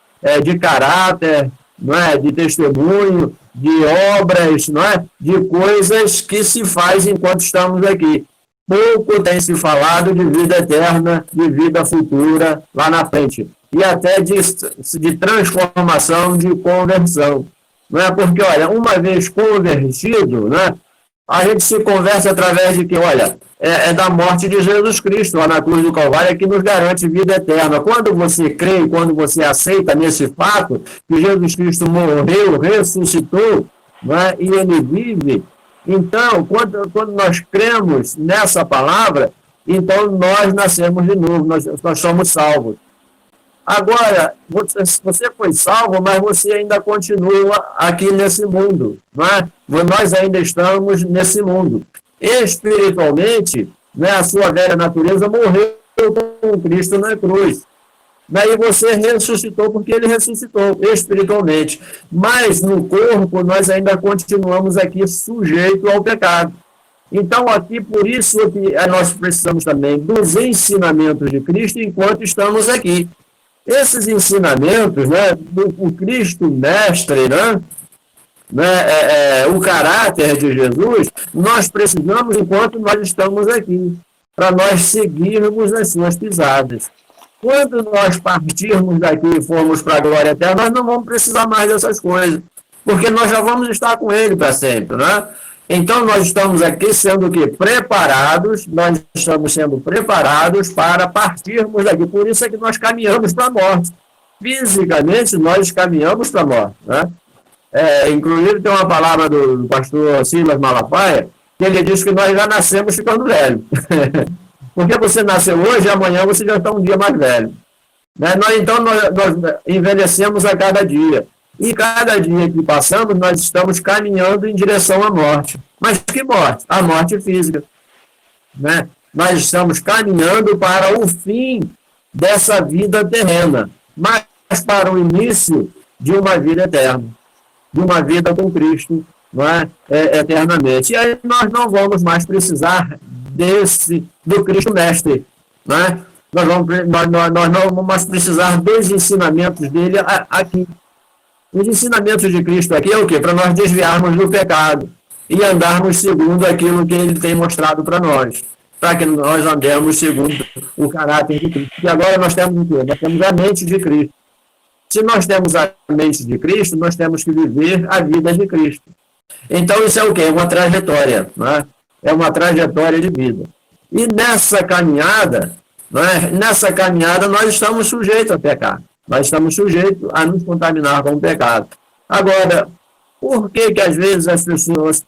De caráter, não é? De testemunho, de obras, não é? De coisas que se faz enquanto estamos aqui. Pouco tem se falado de vida eterna, de vida futura lá na frente. E até de transformação, de conversão. Não é? Porque, olha, uma vez convertido, né, a gente se converte através de que, olha, da morte de Jesus Cristo lá na cruz do Calvário que nos garante vida eterna. Quando você crê, quando você aceita nesse fato que Jesus Cristo morreu, ressuscitou, né, e ele vive, então, quando nós cremos nessa palavra, então nós nascemos de novo, nós somos salvos. Agora, você foi salvo, mas você ainda continua aqui nesse mundo, não é? Nós ainda estamos nesse mundo. Espiritualmente, né, a sua velha natureza morreu com Cristo na cruz. Daí você ressuscitou porque ele ressuscitou espiritualmente. Mas no corpo nós ainda continuamos aqui sujeito ao pecado. Então, aqui, por isso que nós precisamos também dos ensinamentos de Cristo enquanto estamos aqui. Esses ensinamentos, né, do Cristo mestre, o caráter de Jesus, nós precisamos enquanto nós estamos aqui, para nós seguirmos as suas pisadas. Quando nós partirmos daqui e formos para a glória eterna, nós não vamos precisar mais dessas coisas, porque nós já vamos estar com ele para sempre, né? Então, nós estamos aqui sendo o quê? Preparados, nós estamos sendo preparados para partirmos daqui. Por isso é que nós caminhamos para a morte. Fisicamente, nós caminhamos para a morte, né? Inclusive, tem uma palavra do pastor Silas Malafaia, que ele diz que nós já nascemos ficando velhos. Porque você nasceu hoje e amanhã você já está um dia mais velho. Né? Nós envelhecemos a cada dia. E cada dia que passamos, nós estamos caminhando em direção à morte. Mas que morte? A morte física. Né? Nós estamos caminhando para o fim dessa vida terrena, mas para o início de uma vida eterna, de uma vida com Cristo, não é? Eternamente. E aí nós não vamos mais precisar do Cristo mestre. Não é? Nós não vamos mais precisar dos ensinamentos dele aqui. Os ensinamentos de Cristo aqui é o quê? Para nós desviarmos do pecado e andarmos segundo aquilo que ele tem mostrado para nós. Para que nós andemos segundo o caráter de Cristo. E agora nós temos o quê? Nós temos a mente de Cristo. Se nós temos a mente de Cristo, nós temos que viver a vida de Cristo. Então isso é o quê? É uma trajetória. Não é? É uma trajetória de vida. E nessa caminhada, não é? Nessa caminhada nós estamos sujeitos a pecar. Nós estamos sujeitos a nos contaminar com o pecado. Agora, por que às vezes as pessoas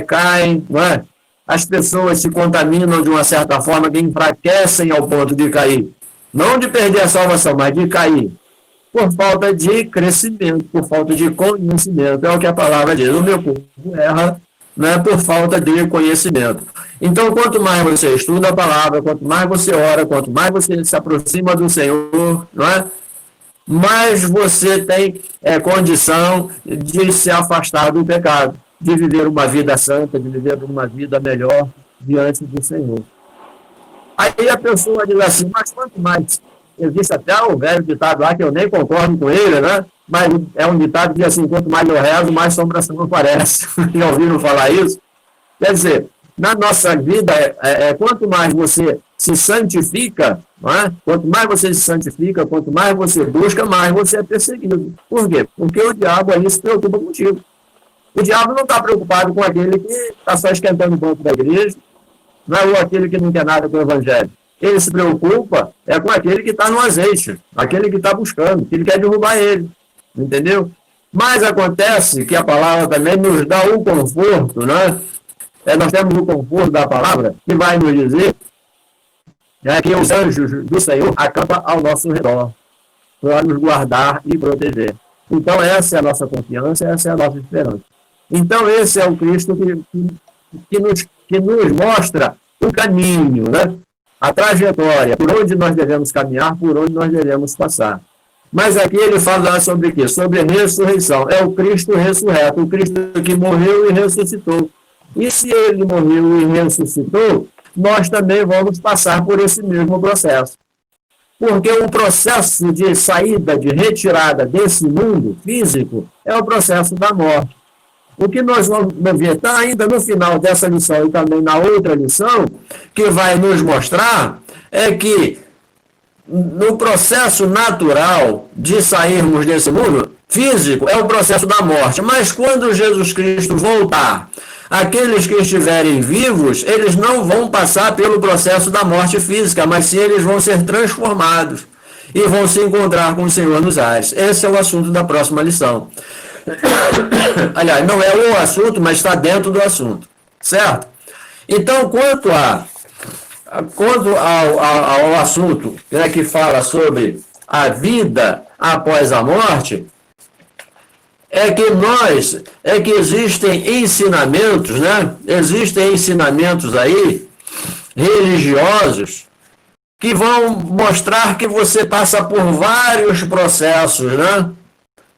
caem, não é? As pessoas se contaminam de uma certa forma, que enfraquecem ao ponto de cair? Não de perder a salvação, mas de cair. Por falta de crescimento, por falta de conhecimento. É o que a palavra diz. O meu povo erra, né, por falta de conhecimento. Então, quanto mais você estuda a palavra, quanto mais você ora, quanto mais você se aproxima do Senhor, não é? Mais você tem condição de se afastar do pecado, de viver uma vida santa, de viver uma vida melhor diante do Senhor. Aí a pessoa diz assim, mas quanto mais... Existe até o velho ditado lá, que eu nem concordo com ele, né? Mas é um ditado que diz assim, quanto mais eu rezo, mais assombração aparece. Já ouviram falar isso? Quer dizer, na nossa vida, quanto mais você se santifica, não é? Quanto mais você se santifica, quanto mais você busca, mais você é perseguido. Por quê? Porque o diabo ali se preocupa contigo. O diabo não está preocupado com aquele que está só esquentando o banco da igreja, não é? Ou aquele que não quer nada com o evangelho. Ele se preocupa com aquele que está no azeite, aquele que está buscando, que ele quer derrubar ele. Entendeu? Mas acontece que a palavra também nos dá um conforto, né? Nós temos o conforto da palavra, que vai nos dizer que os anjos do Senhor acampam ao nosso redor, para nos guardar e proteger. Então, essa é a nossa confiança, essa é a nossa esperança. Então, esse é o Cristo que nos mostra o caminho, né? A trajetória, por onde nós devemos caminhar, por onde nós devemos passar. Mas aqui ele fala sobre o quê? Sobre a ressurreição. É o Cristo ressurreto, o Cristo que morreu e ressuscitou. E se ele morreu e ressuscitou, nós também vamos passar por esse mesmo processo. Porque o processo de saída, de retirada desse mundo físico, é o processo da morte. O que nós vamos ver, está ainda no final dessa lição e também na outra lição, que vai nos mostrar, é que no processo natural de sairmos desse mundo físico, é o processo da morte. Mas quando Jesus Cristo voltar, aqueles que estiverem vivos, eles não vão passar pelo processo da morte física, mas sim eles vão ser transformados e vão se encontrar com o Senhor nos ares. Esse é o assunto da próxima lição. Aliás, não é o assunto, mas está dentro do assunto, certo? Então, quanto ao assunto, né, que fala sobre a vida após a morte, é que existem ensinamentos, né? Existem ensinamentos aí, religiosos, que vão mostrar que você passa por vários processos, né?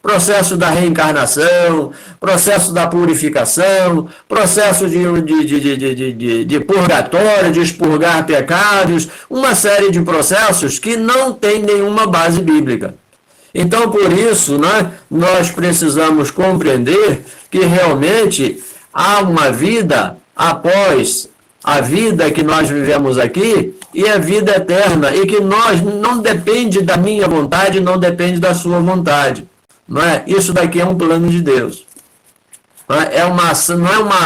Processo da reencarnação, processo da purificação, processo de purgatório, de expurgar pecados, uma série de processos que não tem nenhuma base bíblica. Então, por isso, né, nós precisamos compreender que realmente há uma vida após a vida que nós vivemos aqui e a vida eterna, e que nós não depende da minha vontade, não depende da sua vontade. Não é? Isso daqui é um plano de Deus. Não é uma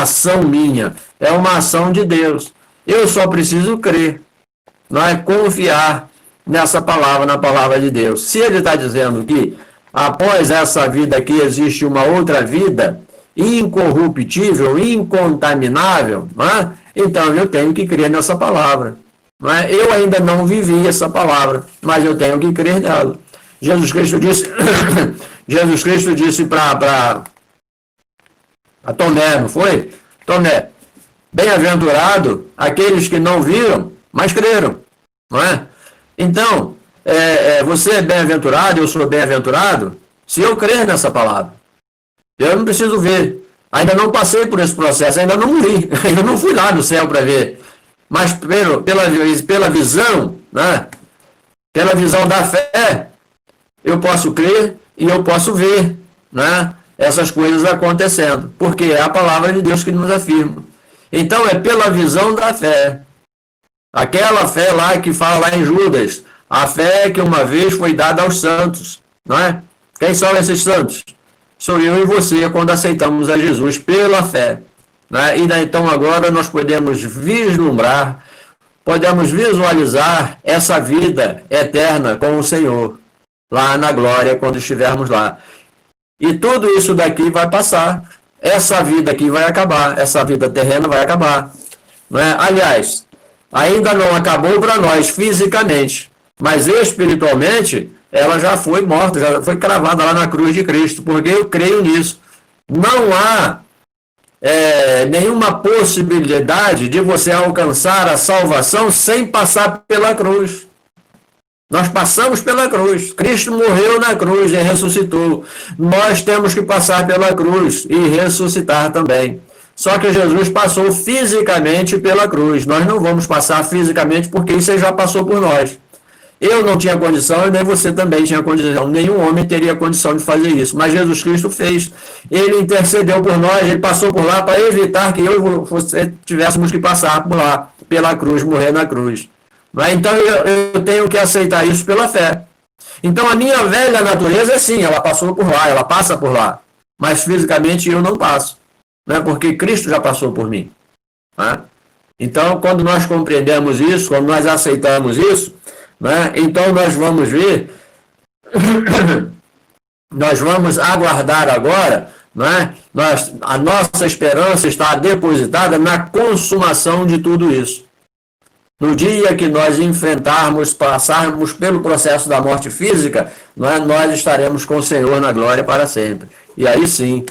ação minha, é uma ação de Deus. Eu só preciso crer, não é? Confiar nessa palavra, na palavra de Deus. Se ele está dizendo que após essa vida aqui existe uma outra vida incorruptível, incontaminável, não é? Então eu tenho que crer nessa palavra. Não é? Eu ainda não vivi essa palavra, mas eu tenho que crer nela. Jesus Cristo disse para Tomé, não foi? Tomé, bem-aventurado aqueles que não viram, mas creram, não é? Então, você é bem-aventurado, eu sou bem-aventurado, se eu crer nessa palavra. Eu não preciso ver. Ainda não passei por esse processo, ainda não vi, ainda não fui lá no céu para ver. Mas pela visão, né? Pela visão da fé, eu posso crer e eu posso ver, né, essas coisas acontecendo, porque é a palavra de Deus que nos afirma. Então é pela visão da fé, aquela fé lá que fala lá em Judas, a fé que uma vez foi dada aos santos, não é? Quem são esses santos? Sou eu e você quando aceitamos a Jesus pela fé, né? E então agora nós podemos vislumbrar, podemos visualizar essa vida eterna com o Senhor, lá na glória, quando estivermos lá. E tudo isso daqui vai passar. Essa vida aqui vai acabar. Essa vida terrena vai acabar. Não é? Aliás, ainda não acabou para nós fisicamente, mas espiritualmente ela já foi morta, já foi cravada lá na cruz de Cristo, porque eu creio nisso. Não há nenhuma possibilidade de você alcançar a salvação sem passar pela cruz. Nós passamos pela cruz. Cristo morreu na cruz e ressuscitou. Nós temos que passar pela cruz e ressuscitar também. Só que Jesus passou fisicamente pela cruz. Nós não vamos passar fisicamente porque isso já passou por nós. Eu não tinha condição e nem você também tinha condição. Nenhum homem teria condição de fazer isso. Mas Jesus Cristo fez. Ele intercedeu por nós, ele passou por lá para evitar que eu e você tivéssemos que passar por lá, pela cruz, morrer na cruz. Então eu tenho que aceitar isso pela fé. Então a minha velha natureza é sim, ela passou por lá, ela passa por lá. Mas fisicamente eu não passo, né? Porque Cristo já passou por mim. Né? Então quando nós compreendemos isso, quando nós aceitamos isso, né? Então nós vamos ver, nós vamos aguardar agora, né? A nossa esperança está depositada na consumação de tudo isso. No dia que nós enfrentarmos, passarmos pelo processo da morte física, nós estaremos com o Senhor na glória para sempre. E aí sim,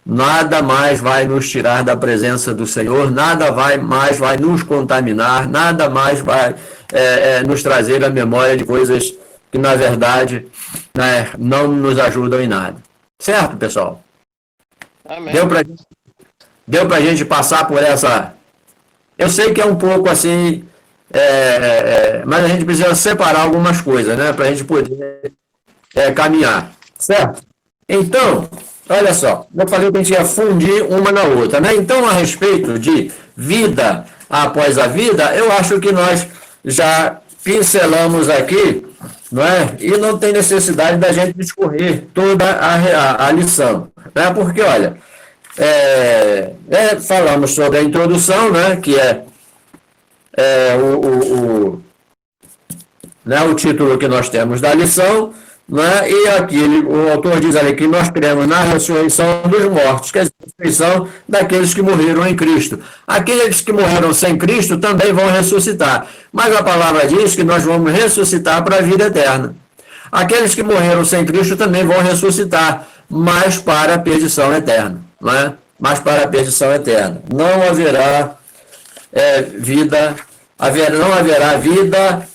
nada mais vai nos tirar da presença do Senhor, nada mais vai nos contaminar, nada mais vai nos trazer a memória de coisas que, na verdade, né, não nos ajudam em nada. Certo, pessoal? Amém. Deu para a gente passar por essa... Eu sei que é um pouco assim... mas a gente precisa separar algumas coisas, né, para a gente poder caminhar, certo? Então, olha só, eu falei que a gente ia fundir uma na outra, né? Então, a respeito de vida após a vida, eu acho que nós já pincelamos aqui, não é? E não tem necessidade da gente discorrer toda a lição, né? Porque, olha, falamos sobre a introdução, né, que o título que nós temos da lição, né? E aqui o autor diz ali que nós cremos na ressurreição dos mortos, que é a ressurreição daqueles que morreram em Cristo. Aqueles que morreram sem Cristo também vão ressuscitar, mas a palavra diz que nós vamos ressuscitar para a vida eterna. Aqueles que morreram sem Cristo também vão ressuscitar, mas para a perdição eterna, não é? Mas para a perdição eterna. Não haverá vida, não haverá vida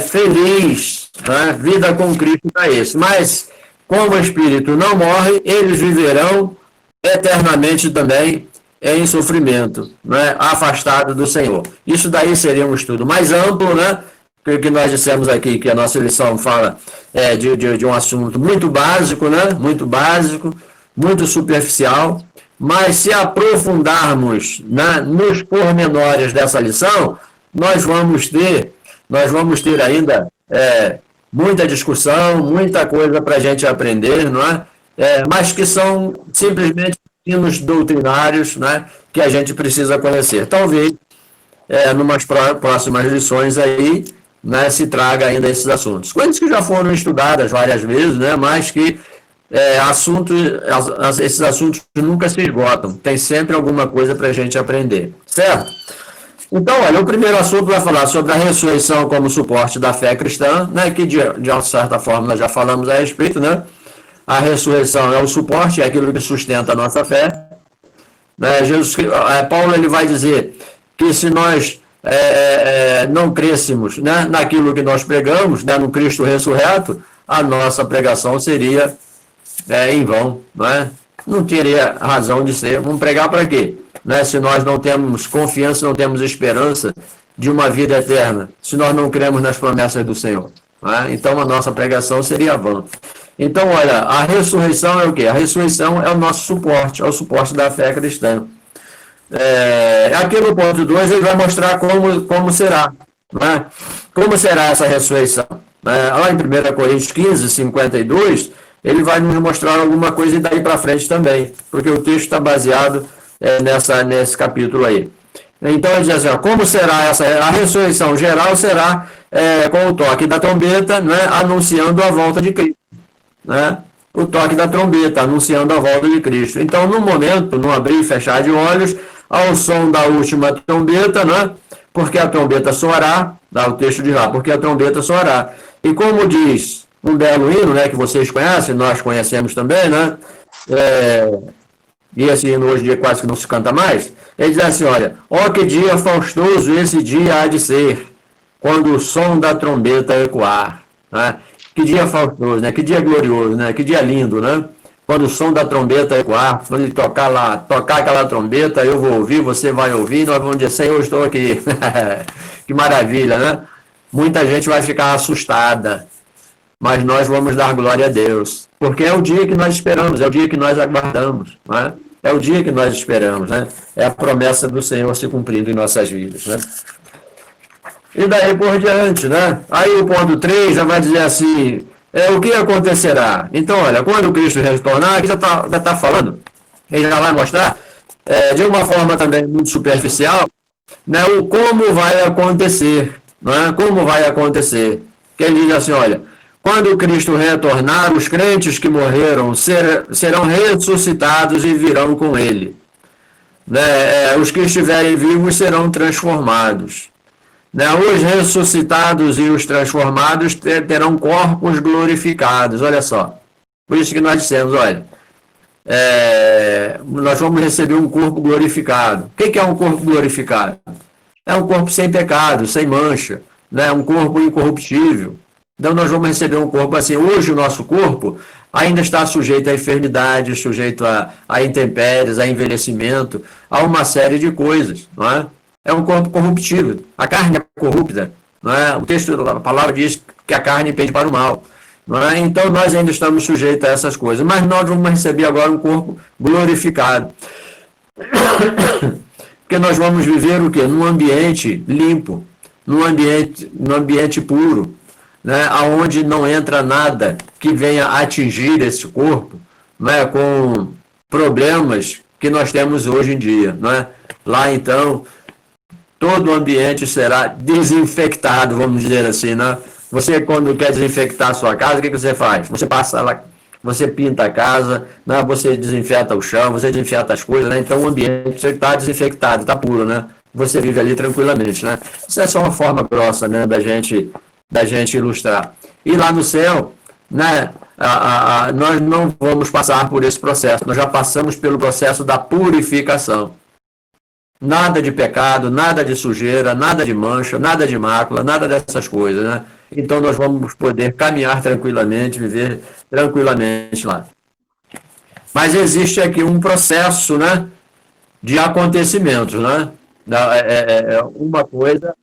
feliz, né? Vida com Cristo para esse. Mas, como o Espírito não morre, eles viverão eternamente também em sofrimento, né? Afastado do Senhor. Isso daí seria um estudo mais amplo, né? Que nós dissemos aqui, que a nossa lição fala de um assunto muito básico, né? Muito básico, muito superficial, mas se aprofundarmos, né, nos pormenores dessa lição, nós vamos ter ainda muita discussão, muita coisa para a gente aprender, não é? Mas que são simplesmente ensinos doutrinários, né, que a gente precisa conhecer. Talvez, numas próximas lições aí, né, se traga ainda esses assuntos. Coisas que já foram estudadas várias vezes, né, mas que esses assuntos nunca se esgotam. Tem sempre alguma coisa para a gente aprender, certo? Então, olha, o primeiro assunto vai falar sobre a ressurreição como suporte da fé cristã, né, que de uma certa forma nós já falamos a respeito, né? A ressurreição é o suporte, é aquilo que sustenta a nossa fé. Né? Paulo ele vai dizer que se nós não crêssemos, né, naquilo que nós pregamos, né, no Cristo ressurreto, a nossa pregação seria em vão, não é? Não teria razão de ser. Vamos pregar para quê? Né? Se nós não temos confiança, não temos esperança de uma vida eterna, se nós não cremos nas promessas do Senhor. Né? Então a nossa pregação seria vã. Então, olha, a ressurreição é o quê? A ressurreição é o nosso suporte, é o suporte da fé cristã. Aqui no ponto 2 ele vai mostrar como será. Né? Como será essa ressurreição? Lá em 1 Coríntios 15, 52, ele vai nos mostrar alguma coisa e daí para frente também, porque o texto está baseado nesse capítulo aí. Então ele diz assim, como será a ressurreição geral será com o toque da trombeta, né, anunciando a volta de Cristo. Né? O toque da trombeta, anunciando a volta de Cristo. Então, no momento, no abrir e fechar de olhos, ao som da última trombeta, né? Porque a trombeta soará, dá o texto de lá, porque a trombeta soará. E como diz um belo hino, né, que vocês conhecem, nós conhecemos também, né? E esse hino hoje em dia quase que não se canta mais. Ele diz assim, olha, ó que dia faustoso esse dia há de ser, quando o som da trombeta ecoar. Né? Que dia faustoso, né? Que dia glorioso, né? Que dia lindo, né? Quando o som da trombeta ecoar, quando ele tocar aquela trombeta, eu vou ouvir, você vai ouvir, nós vamos dizer, Senhor, eu estou aqui. Que maravilha, né? Muita gente vai ficar assustada, mas nós vamos dar glória a Deus, porque é o dia que nós esperamos, é o dia que nós aguardamos, né? É o dia que nós esperamos, né? É a promessa do Senhor se cumprindo em nossas vidas, né? E daí por diante, né? Aí o ponto 3 já vai dizer assim, o que acontecerá? Então, olha, quando Cristo retornar, aqui já está falando, ele já vai mostrar, de uma forma também muito superficial, né, o como vai acontecer, né? Como vai acontecer. Que ele diz assim, olha, quando Cristo retornar, os crentes que morreram serão ressuscitados e virão com ele. Né? Os que estiverem vivos serão transformados. Né? Os ressuscitados e os transformados terão corpos glorificados. Olha só. Por isso que nós dissemos, olha, nós vamos receber um corpo glorificado. O que é um corpo glorificado? É um corpo sem pecado, sem mancha, né? Um corpo incorruptível. Então nós vamos receber um corpo assim. Hoje o nosso corpo ainda está sujeito a enfermidades, sujeito a intempéries, a envelhecimento, a uma série de coisas, não é? É um corpo corruptível. A carne é corrupta, não é? O texto da palavra diz que a carne pende para o mal, não é? Então nós ainda estamos sujeitos a essas coisas, mas nós vamos receber agora um corpo glorificado. Porque nós vamos viver o quê? Num ambiente limpo, num ambiente puro, né, onde não entra nada que venha atingir esse corpo, né, com problemas que nós temos hoje em dia. Né? Lá, então, todo o ambiente será desinfectado, vamos dizer assim. Né? Você, quando quer desinfectar a sua casa, o que você faz? Você passa lá, você pinta a casa, né? Você desinfeta o chão, você desinfeta as coisas, né? Então o ambiente está desinfectado, está puro, né? Você vive ali tranquilamente. Né? Isso é só uma forma grossa, né, da gente ilustrar. E lá no céu, né, nós não vamos passar por esse processo, nós já passamos pelo processo da purificação. Nada de pecado, nada de sujeira, nada de mancha, nada de mácula, nada dessas coisas, né? Então nós vamos poder caminhar tranquilamente, viver tranquilamente lá. Mas existe aqui um processo, né, de acontecimentos, né? Uma coisa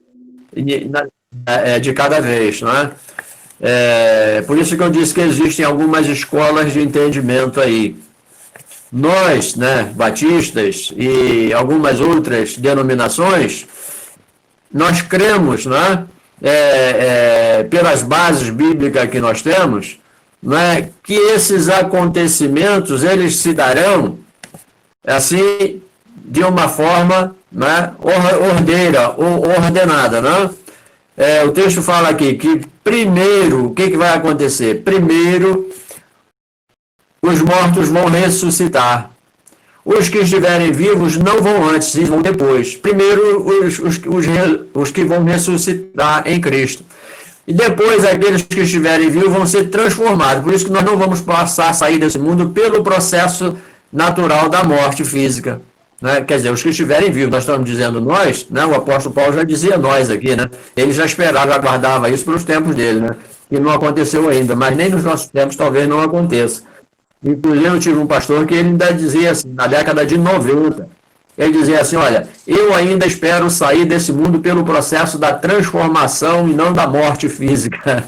de cada vez, né? Por isso que eu disse que existem algumas escolas de entendimento aí. Nós, né, batistas e algumas outras denominações, nós cremos, né, pelas bases bíblicas que nós temos, né, que esses acontecimentos eles se darão assim de uma forma, né, ordeira ou ordenada, né? O texto fala aqui que primeiro, o que vai acontecer? Primeiro, os mortos vão ressuscitar. Os que estiverem vivos não vão antes, eles vão depois. Primeiro, os que vão ressuscitar em Cristo. E depois, aqueles que estiverem vivos vão ser transformados. Por isso que nós não vamos passar a sair desse mundo pelo processo natural da morte física. Né? Quer dizer, os que estiverem vivos, nós estamos dizendo nós, né? O apóstolo Paulo já dizia nós aqui, né? Ele já esperava, já aguardava isso para os tempos dele, né? E não aconteceu ainda, mas nem nos nossos tempos talvez não aconteça. Inclusive, eu tive um pastor que ele ainda dizia assim, na década de 90, ele dizia assim, olha, eu ainda espero sair desse mundo pelo processo da transformação e não da morte física.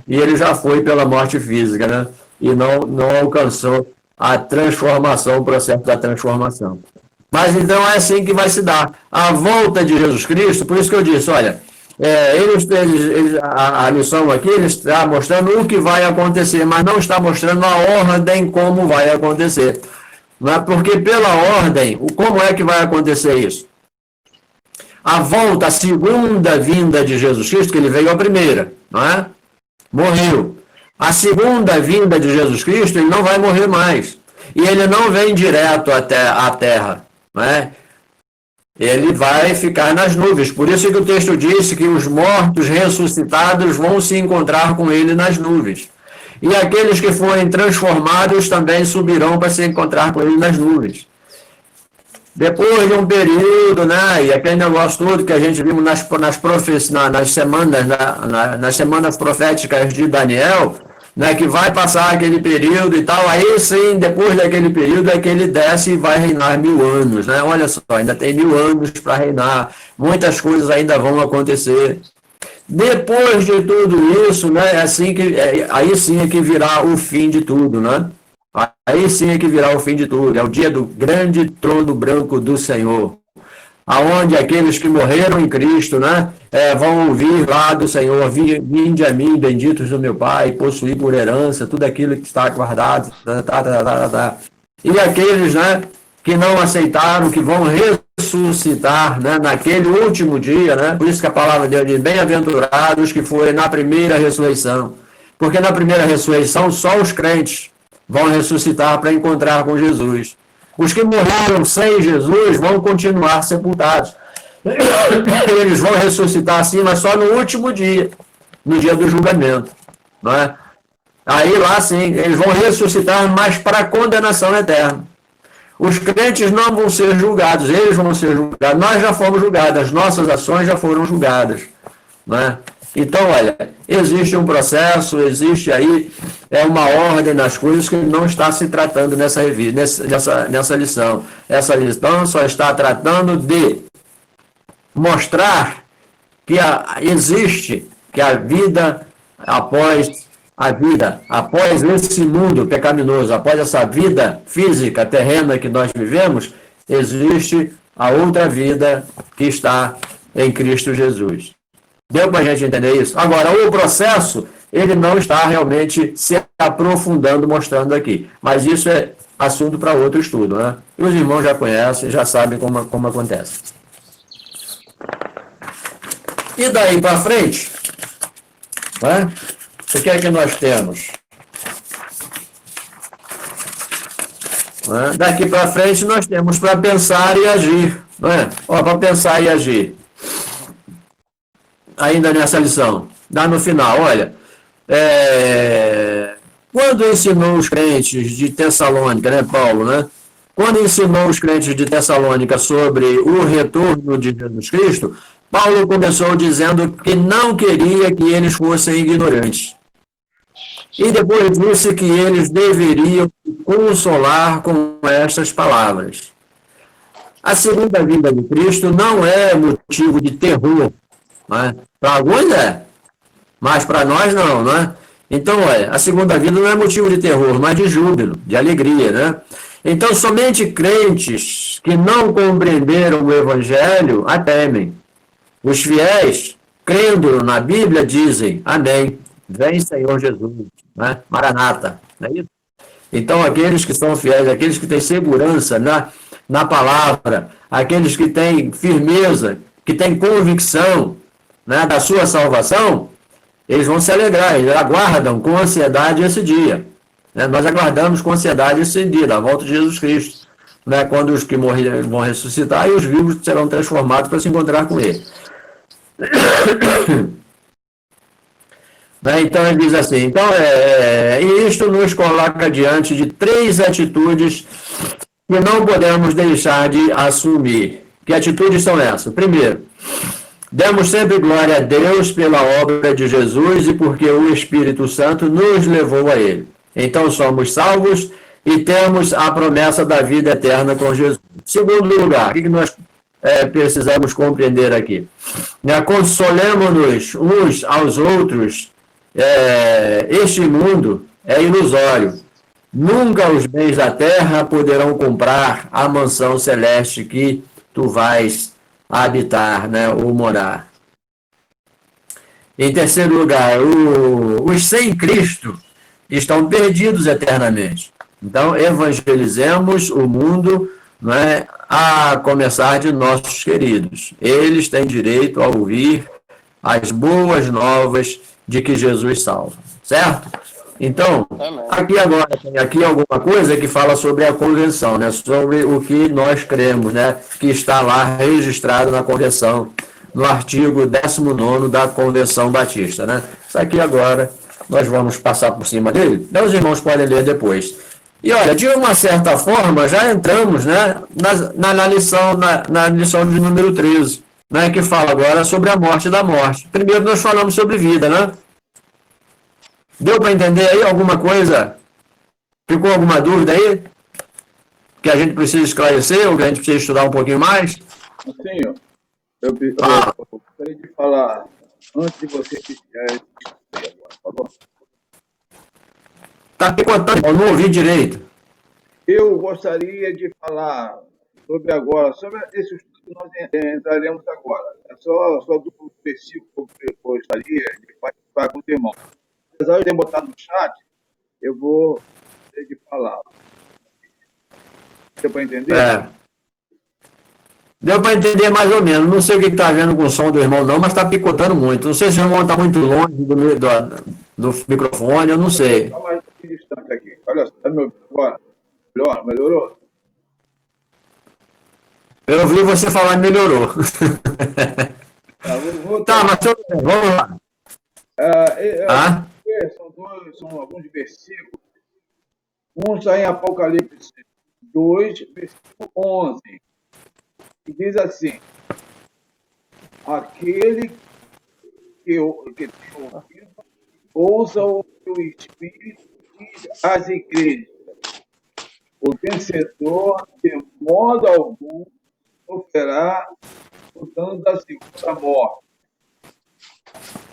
E ele já foi pela morte física, né? E não alcançou a transformação, o processo da transformação. Mas então é assim que vai se dar. A volta de Jesus Cristo, por isso que eu disse, olha, a lição aqui ele está mostrando o que vai acontecer, mas não está mostrando a ordem como vai acontecer. Não é? Porque pela ordem, como é que vai acontecer isso? A volta, a segunda vinda de Jesus Cristo, que ele veio a primeira, não é? Morreu. A segunda vinda de Jesus Cristo, ele não vai morrer mais. E ele não vem direto até a terra, não é? Ele vai ficar nas nuvens. Por isso que o texto disse que os mortos ressuscitados vão se encontrar com ele nas nuvens. E aqueles que forem transformados também subirão para se encontrar com ele nas nuvens. Depois de um período, né, e aquele negócio todo que a gente viu nas semanas proféticas de Daniel, né, que vai passar aquele período e tal, aí sim, depois daquele período é que ele desce e vai reinar 1000 anos, né? Olha só, ainda tem 1000 anos para reinar, muitas coisas ainda vão acontecer. Depois de tudo isso, né, aí sim é que virá o fim de tudo, né? Aí sim é que virá o fim de tudo, é o dia do grande trono branco do Senhor, aonde aqueles que morreram em Cristo, né, vão ouvir lá do Senhor, vinde a mim, benditos do meu Pai, possuir por herança tudo aquilo que está guardado, E aqueles, né, que não aceitaram, que vão ressuscitar, né, naquele último dia, né, por isso que a palavra de Deus diz, bem-aventurados que forem na primeira ressurreição, porque na primeira ressurreição só os crentes vão ressuscitar para encontrar com Jesus. Os que morreram sem Jesus vão continuar sepultados. Eles vão ressuscitar sim, mas só no último dia, no dia do julgamento. Não é? Aí lá sim, eles vão ressuscitar, mas para a condenação eterna. Os crentes não vão ser julgados, eles vão ser julgados. Nós já fomos julgados, as nossas ações já foram julgadas. Não é? Então, olha, existe um processo, existe aí uma ordem nas coisas que não está se tratando nessa lição. Essa lição só está tratando de mostrar que existe que a vida após esse mundo pecaminoso, após essa vida física, terrena que nós vivemos, existe a outra vida que está em Cristo Jesus. Deu para a gente entender isso? Agora, o processo, ele não está realmente se aprofundando, mostrando aqui. Mas isso é assunto para outro estudo, né? E os irmãos já conhecem, já sabem como acontece. E daí para frente, né? O que é que nós temos? Né? Daqui para frente nós temos para pensar e agir. Né? Para pensar e agir. Ainda nessa lição, dá no final, olha, Quando ensinou os crentes de Tessalônica, né, Paulo, né? Quando ensinou os crentes de Tessalônica sobre o retorno de Jesus Cristo, Paulo começou dizendo que não queria que eles fossem ignorantes. E depois disse que eles deveriam se consolar com estas palavras. A segunda vinda de Cristo não é motivo de terror, né? Para alguns é, mas para nós não, né? Então, olha, a segunda vida não é motivo de terror, mas de júbilo, de alegria, né? Então, somente crentes que não compreenderam o Evangelho a temem. Os fiéis, crendo na Bíblia, dizem, amém, vem Senhor Jesus, né? Maranata, não é isso? Então, aqueles que são fiéis, aqueles que têm segurança na palavra, aqueles que têm firmeza, que têm convicção, né, da sua salvação, eles vão se alegrar, eles aguardam com ansiedade esse dia. Né? Nós aguardamos com ansiedade esse dia, da volta de Jesus Cristo, né? Quando os que morreram vão ressuscitar e os vivos serão transformados para se encontrar com ele. Né? Então ele diz assim, então, e isto nos coloca diante de três atitudes que não podemos deixar de assumir. Que atitudes são essas? Primeiro, demos sempre glória a Deus pela obra de Jesus e porque o Espírito Santo nos levou a ele. Então somos salvos e temos a promessa da vida eterna com Jesus. Segundo lugar, o que nós precisamos compreender aqui? Consolemos-nos uns aos outros. Este mundo é ilusório. Nunca os bens da terra poderão comprar a mansão celeste que tu vais habitar, né, ou morar. Em terceiro lugar, os sem Cristo estão perdidos eternamente. Então, evangelizemos o mundo, né, a começar de nossos queridos. Eles têm direito a ouvir as boas novas de que Jesus salva. Certo? Então, aqui agora tem aqui alguma coisa que fala sobre a convenção, né? Sobre o que nós cremos, né? Que está lá registrado na convenção, no artigo 19º da Convenção Batista, né? Isso aqui agora nós vamos passar por cima dele, então os irmãos podem ler depois. E olha, de uma certa forma, já entramos, né, na lição de número 13, né, que fala agora sobre a morte da morte. Primeiro nós falamos sobre vida, né? Deu para entender aí alguma coisa? Ficou alguma dúvida aí? Que a gente precisa esclarecer ou que a gente precisa estudar um pouquinho mais? Senhor, eu gostaria de falar, antes de você agora, por favor. Está picotando, eu não ouvi direito. Eu gostaria de falar sobre esse estudo que nós entraremos agora. É só do versículo que eu gostaria de participar com os irmãos. Apesar de ter botado no chat, eu vou ter de falar. Deu para entender? Deu para entender mais ou menos. Não sei o que está vendo com o som do irmão, não, mas está picotando muito. Não sei se o irmão está muito longe do microfone, eu não sei. Está mais distante aqui. Olha só, está me ouvindo agora? Melhorou? Eu ouvi você falar e melhorou. Tá, mas vamos lá. São alguns versículos. Um está em Apocalipse 2, versículo 11. Que diz assim: aquele que tem ouvido, ouça o que o Espírito diz às igrejas. O vencedor, de modo algum, sofrerá o dano da segunda morte.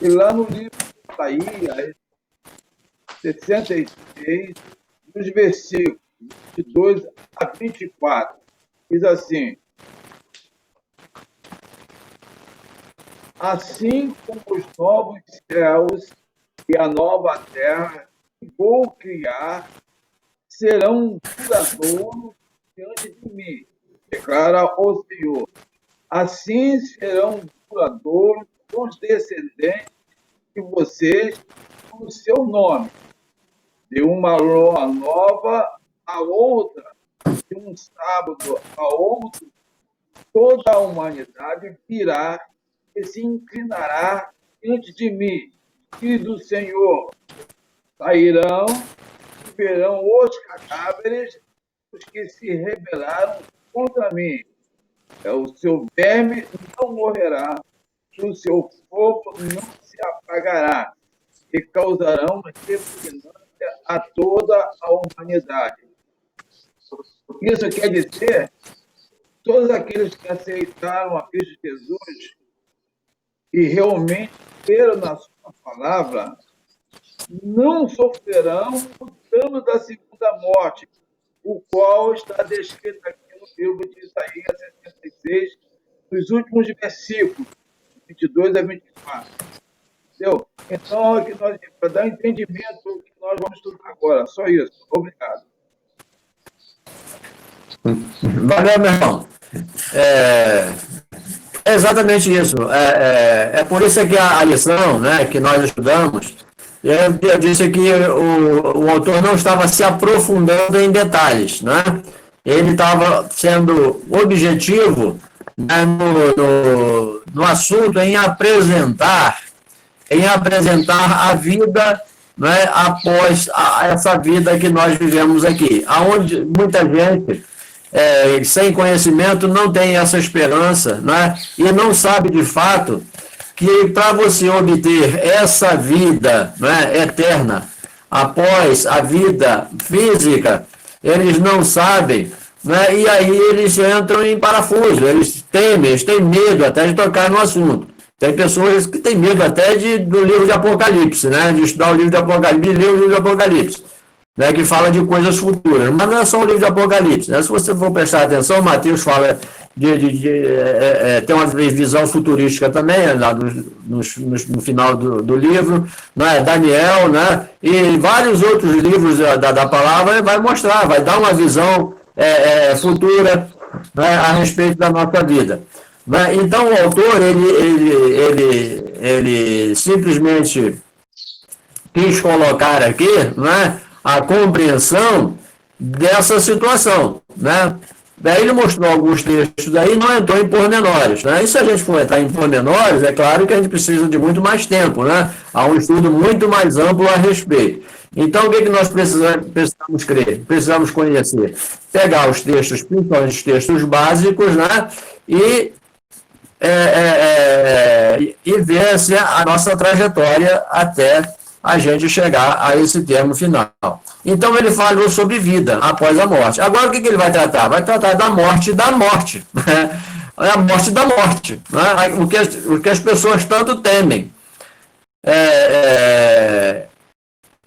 E lá no livro de Isaías 66, nos versículos 22 a 24, diz assim: assim como os novos céus e a nova terra que vou criar serão duradouros diante de mim, declara o Senhor. Assim serão duradouros os descendentes de vocês no seu nome. De uma lua nova a outra, de um sábado a outro, toda a humanidade virá e se inclinará diante de mim, e do Senhor sairão comerão os cadáveres dos que se rebelaram contra mim. O seu verme não morrerá, o seu fogo não se apagará, e causarão repugnância a toda a humanidade. Isso quer dizer, todos aqueles que aceitaram a Cristo Jesus e realmente creram na sua palavra, não sofrerão o dano da segunda morte, o qual está descrito aqui no livro de Isaías 66, nos últimos versículos, 22 a 24. Entendeu? Então, para dar entendimento do que nós vamos estudar agora. Só isso. Obrigado. Valeu, meu irmão. É exatamente isso. É por isso que a lição, né, que nós estudamos, eu disse que o autor não estava se aprofundando em detalhes, né? Ele estava sendo objetivo, né, no assunto, em apresentar a vida, né, após essa vida que nós vivemos aqui, aonde muita gente sem conhecimento não tem essa esperança, né, e não sabe de fato que para você obter essa vida, né, eterna após a vida física, eles não sabem, né, e aí eles entram em parafuso, eles têm medo até de tocar no assunto. Tem pessoas que têm medo até do livro de Apocalipse, né, de estudar o livro de Apocalipse, de ler o livro de Apocalipse, né, que fala de coisas futuras, mas não é só o livro de Apocalipse, né? Se você for prestar atenção, Mateus fala tem uma visão futurística também, lá no final do livro, né? Daniel, né? E vários outros livros da palavra vai mostrar, vai dar uma visão futura, né, a respeito da nossa vida. Né? Então, o autor, ele simplesmente quis colocar aqui, né, a compreensão dessa situação, né? Daí ele mostrou alguns textos aí, não entrou em pormenores, né? E se a gente for entrar em pormenores, é claro que a gente precisa de muito mais tempo, né? Há um estudo muito mais amplo a respeito. Então, o que nós precisamos crer? Precisamos conhecer, pegar os textos, principalmente os textos básicos, né? E ver a nossa trajetória até a gente chegar a esse termo final. Então, ele falou sobre vida após a morte. Agora, o que ele vai tratar? Vai tratar da morte da morte. Né? A morte da morte. Né? O que as pessoas tanto temem.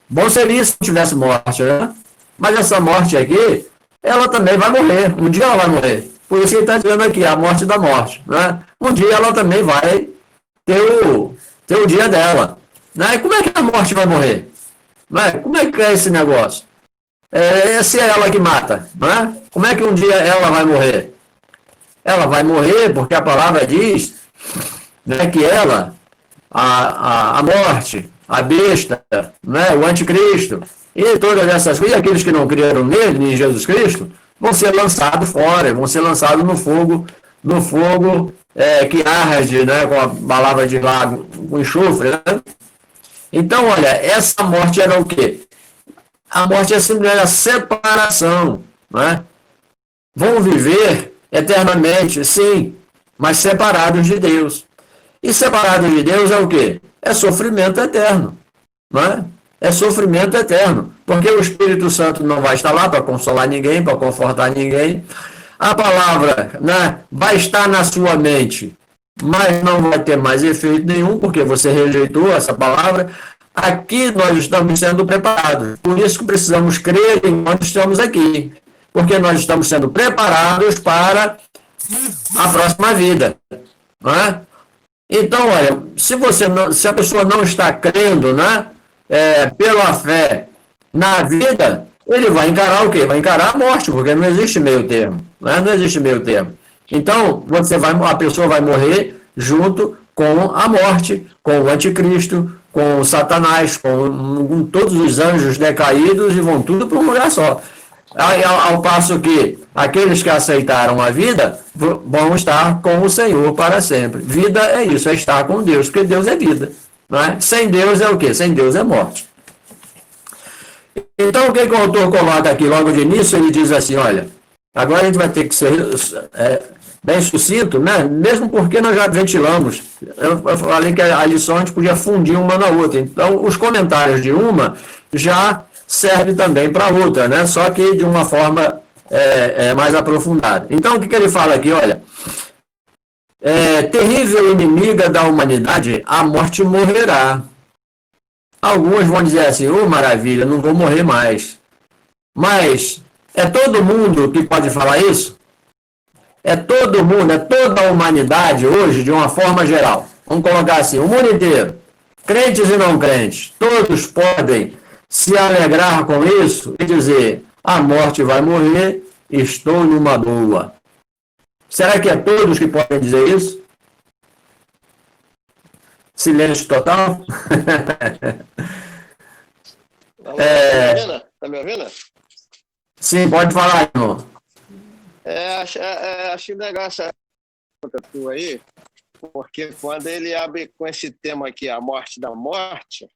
Bom seria se não tivesse morte, né? Mas essa morte aqui, ela também vai morrer. Um dia ela vai morrer. Por isso que ele está dizendo aqui, a morte da morte. Né? Um dia ela também vai ter o dia dela. Né? E como é que a morte vai morrer? Né? Como é que é esse negócio? Se é ela que mata. Né? Como é que um dia ela vai morrer? Ela vai morrer porque a palavra diz, né, que ela, a morte, a besta, né, o anticristo, e todas essas coisas, e aqueles que não creram nele, em Jesus Cristo, vão ser lançados fora, vão ser lançados no fogo que arde, né, com a palavra de lá, com enxofre, né? Então, olha, essa morte era o quê? A morte é simplesmente a separação, né? Vão viver eternamente, sim, mas separados de Deus. E separados de Deus é o quê? É sofrimento eterno, não é? É sofrimento eterno, porque o Espírito Santo não vai estar lá para consolar ninguém, para confortar ninguém. A palavra, né, vai estar na sua mente, mas não vai ter mais efeito nenhum, porque você rejeitou essa palavra. Aqui nós estamos sendo preparados, por isso que precisamos crer enquanto estamos aqui, porque nós estamos sendo preparados para a próxima vida, não é? Então, olha, se a pessoa não está crendo, né, pela fé na vida, ele vai encarar o quê? Vai encarar a morte, porque não existe meio termo, né? Não existe meio termo. Então, a pessoa vai morrer junto com a morte, com o anticristo, com o Satanás, com todos os anjos decaídos, e vão tudo para um lugar só. Ao passo que aqueles que aceitaram a vida vão estar com o Senhor para sempre. Vida é isso, é estar com Deus, porque Deus é vida. Não é? Sem Deus é o quê? Sem Deus é morte. Então, o que o autor coloca aqui logo de início? Ele diz assim, olha, agora a gente vai ter que ser bem sucinto, né? Mesmo porque nós já ventilamos. Eu falei que a lição a gente podia fundir uma na outra. Então, os comentários de uma já servem também para a outra, né? Só que de uma forma mais aprofundada. Então, o que ele fala aqui? Olha, terrível inimiga da humanidade, a morte morrerá. Alguns vão dizer assim, maravilha, não vou morrer mais. Mas é todo mundo que pode falar isso? É todo mundo, é toda a humanidade hoje, de uma forma geral. Vamos colocar assim, o mundo inteiro, crentes e não crentes, todos podem se alegrar com isso e dizer, a morte vai morrer, estou numa boa. Será que é todos que podem dizer isso? Silêncio total? Tá me ouvindo? Sim, pode falar, irmão. Acho legal essa pergunta tua aí, porque quando ele abre com esse tema aqui, a morte da morte,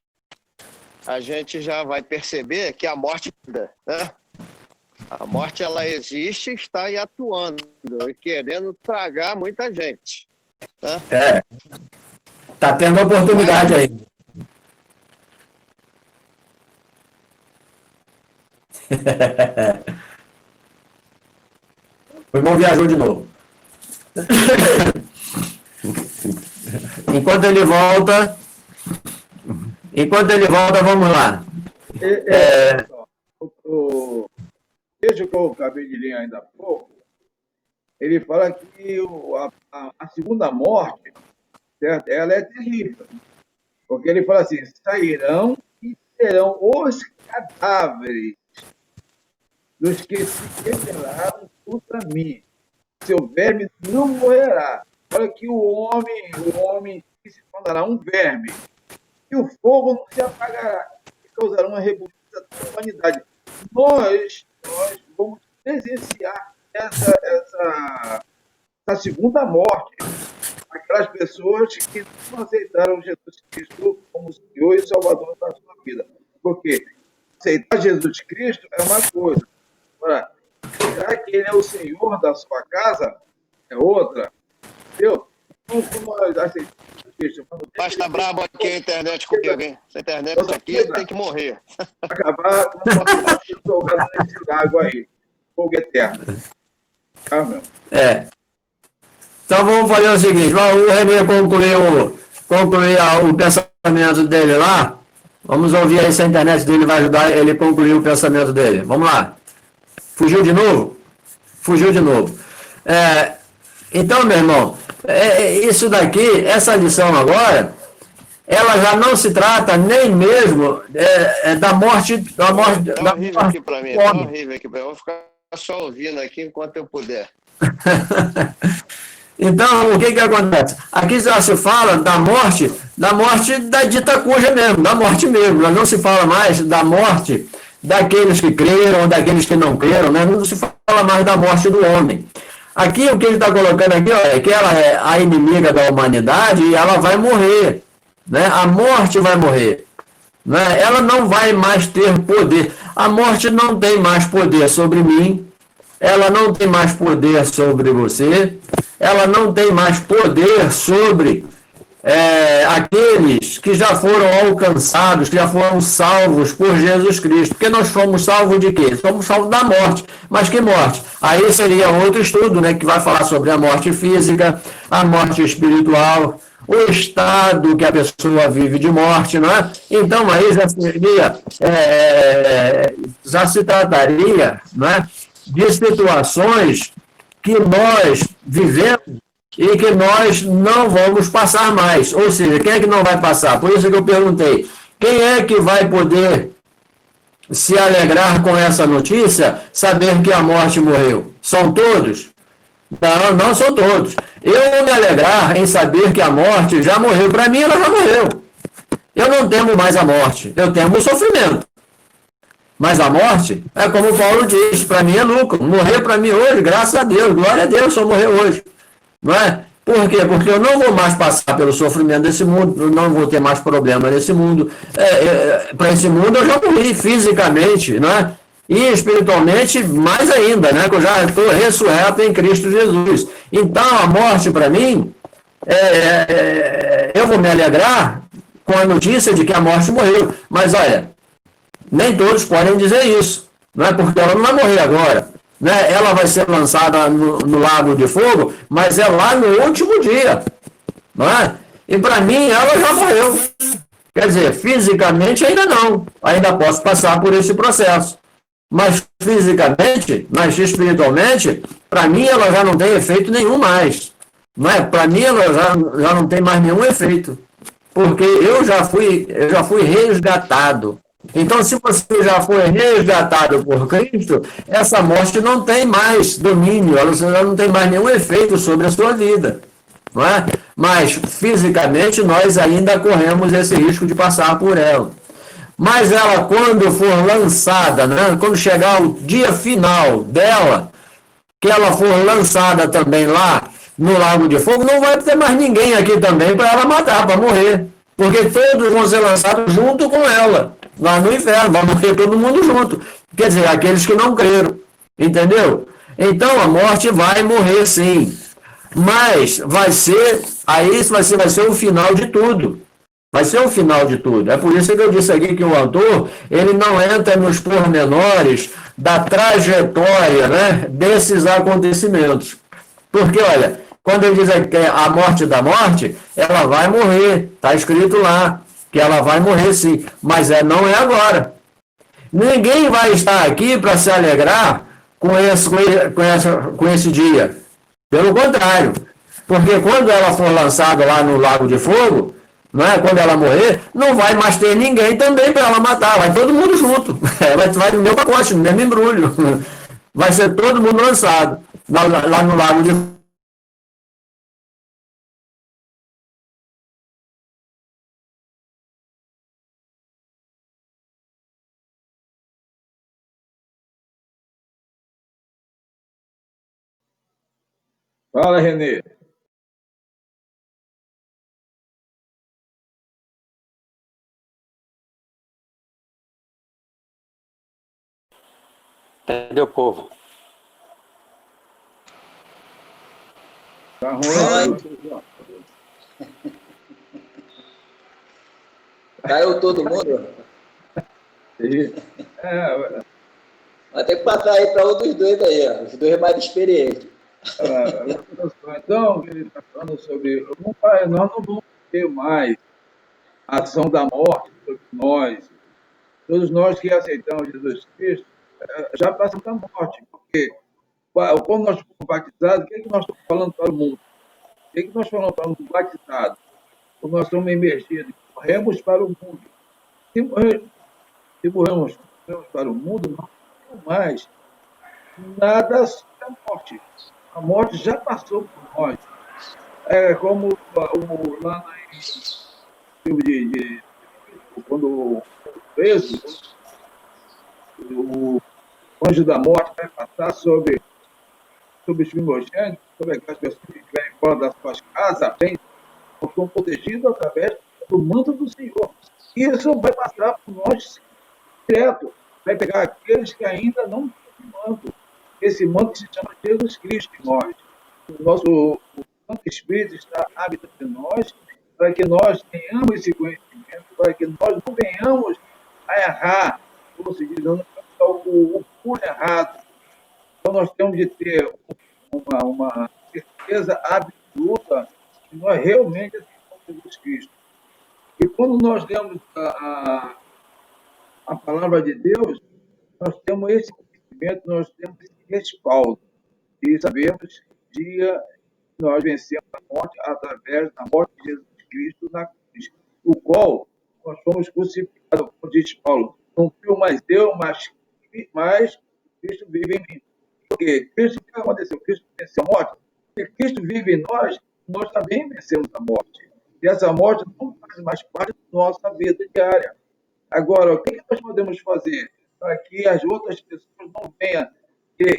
a gente já vai perceber que a morte, né? A morte, ela existe, está aí atuando e querendo tragar muita gente. Né? Tá tendo oportunidade aí. O irmão viajou de novo. Enquanto ele volta, vamos lá. O texto que eu acabei de ler ainda há pouco, ele fala que a segunda morte, certo? Ela é terrível. Porque ele fala assim, sairão e serão os cadáveres dos que se rebelaram contra mim. Seu verme não morrerá. Olha que o homem se tornará um verme. E o fogo não se apagará. E causará uma rebuliça da humanidade. Nós vamos presenciar essa segunda morte. Aquelas pessoas que não aceitaram Jesus Cristo como Senhor e Salvador da sua vida. Porque aceitar Jesus Cristo é uma coisa. Agora, será que ele é o Senhor da sua casa? É outra. Entendeu? Então, como nós aceitamos Cristo? Mas tá brabo aqui a internet comigo, hein? Essa internet aqui tem que morrer. Acabar com uma jogada nesse lago aí. Fogo eterno. Tá, meu? Então vamos fazer o seguinte, o René concluir o pensamento dele lá. Vamos ouvir aí se a internet dele vai ajudar ele a concluir o pensamento dele. Vamos lá. Fugiu de novo? Fugiu de novo. Então, meu irmão, isso daqui, essa lição agora, ela já não se trata nem mesmo da morte. Tá horrível aqui para mim, tá horrível aqui para mim. Eu vou ficar só ouvindo aqui enquanto eu puder. Então, o que acontece? Aqui já se fala da morte da dita cuja mesmo, da morte mesmo. Não se fala mais da morte daqueles que creram, daqueles que não creram, né? Não se fala mais da morte do homem. Aqui, o que ele está colocando aqui, é que ela é a inimiga da humanidade e ela vai morrer, né? A morte vai morrer, né? Ela não vai mais ter poder. A morte não tem mais poder sobre mim, ela não tem mais poder sobre você, ela não tem mais poder sobre aqueles que já foram alcançados, que já foram salvos por Jesus Cristo. Porque nós fomos salvos de quê? Somos salvos da morte. Mas que morte? Aí seria outro estudo, né, que vai falar sobre a morte física, a morte espiritual, o estado que a pessoa vive de morte, não é? Então, aí já se trataria, não é, de situações que nós vivemos e que nós não vamos passar mais. Ou seja, quem é que não vai passar? Por isso que eu perguntei, quem é que vai poder se alegrar com essa notícia, saber que a morte morreu? São todos? Não, não são todos. Eu vou me alegrar em saber que a morte já morreu. Para mim, ela já morreu. Eu não temo mais a morte, eu temo o sofrimento. Mas a morte, é como o Paulo diz, para mim é lucro. Morrer para mim hoje, graças a Deus, glória a Deus, só morreu hoje. Não é? Por quê? Porque eu não vou mais passar pelo sofrimento desse mundo, eu não vou ter mais problema nesse mundo. Para esse mundo eu já morri fisicamente, né? E espiritualmente mais ainda, né? Que eu já estou ressurreto em Cristo Jesus. Então a morte para mim, eu vou me alegrar com a notícia de que a morte morreu. Mas olha, nem todos podem dizer isso, não é? Porque ela não vai morrer agora, né? Ela vai ser lançada no lago de fogo, mas é lá no último dia, não é? E para mim ela já morreu. Quer dizer, fisicamente ainda não, ainda posso passar por esse processo. Mas fisicamente, mas espiritualmente, para mim ela já não tem efeito nenhum mais. Não é? Para mim ela já não tem mais nenhum efeito. Porque eu já fui resgatado. Então, se você já foi resgatado por Cristo, essa morte não tem mais domínio, ela já não tem mais nenhum efeito sobre a sua vida. Não é? Mas, fisicamente, nós ainda corremos esse risco de passar por ela. Mas ela, quando for lançada, né, quando chegar o dia final dela, que ela for lançada também lá no Lago de Fogo, não vai ter mais ninguém aqui também para ela matar, para morrer. Porque todos vão ser lançados junto com ela, lá no inferno, vai morrer todo mundo junto. Quer dizer, aqueles que não creram. Entendeu? Então a morte vai morrer sim. Mas vai ser o final de tudo. Vai ser o final de tudo. É por isso que eu disse aqui que o autor ele não entra nos pormenores da trajetória, né, desses acontecimentos. Porque, olha, quando ele diz que a morte da morte, ela vai morrer. Está escrito lá que ela vai morrer sim. Mas não é agora. Ninguém vai estar aqui para se alegrar com esse dia. Pelo contrário. Porque quando ela for lançada lá no Lago de Fogo, não é? Quando ela morrer, não vai mais ter ninguém também para ela matar. Vai todo mundo junto. Vai no meu pacote, no mesmo embrulho. Vai ser todo mundo lançado lá no Lago de Fogo. Fala, Renê. Entendeu, povo? Tá Fala aí. ruim? Caiu todo mundo? É, Vai ter que passar aí para outros dois aí, ó. Os dois mais experientes. então, ele está falando sobre. Nós não vamos ter mais a ação da morte sobre nós. Todos nós que aceitamos Jesus Cristo já passamos da morte. Porque quando nós fomos batizados, o que, é que nós estamos falando para o mundo? O que, é que nós falamos para o mundo batizado? Quando nós somos emergidos, corremos para o mundo. Se morremos para o mundo, não temos mais nada sobre a morte. A morte já passou por nós. É como lá em livro quando o preso, o anjo da morte vai passar sobre os primogênitos, sobre aquelas pessoas que estiverem fora das suas casas, bem, estão protegidos através do manto do Senhor. E isso vai passar por nós direto. Vai pegar aqueles que ainda não têm manto. Esse manto se chama Jesus Cristo em nós. O Santo Espírito está habitando em nós, para que nós tenhamos esse conhecimento, para que nós não venhamos a errar, como se diz, não o puro errado. Então, nós temos de ter uma certeza absoluta que nós realmente somos Jesus Cristo. E quando nós lemos a palavra de Deus, nós temos esse conhecimento, nós temos esse respaldo. E sabemos que um dia nós vencemos a morte através da morte de Jesus Cristo na cruz, o qual nós fomos crucificados, como diz Paulo. Não viu mais eu, mas Cristo vive em mim. Porque Cristo, o que aconteceu? Cristo venceu a morte. Se Cristo vive em nós, nós também vencemos a morte. E essa morte não faz mais parte da nossa vida diária. Agora, o que nós podemos fazer para que as outras pessoas não venham ter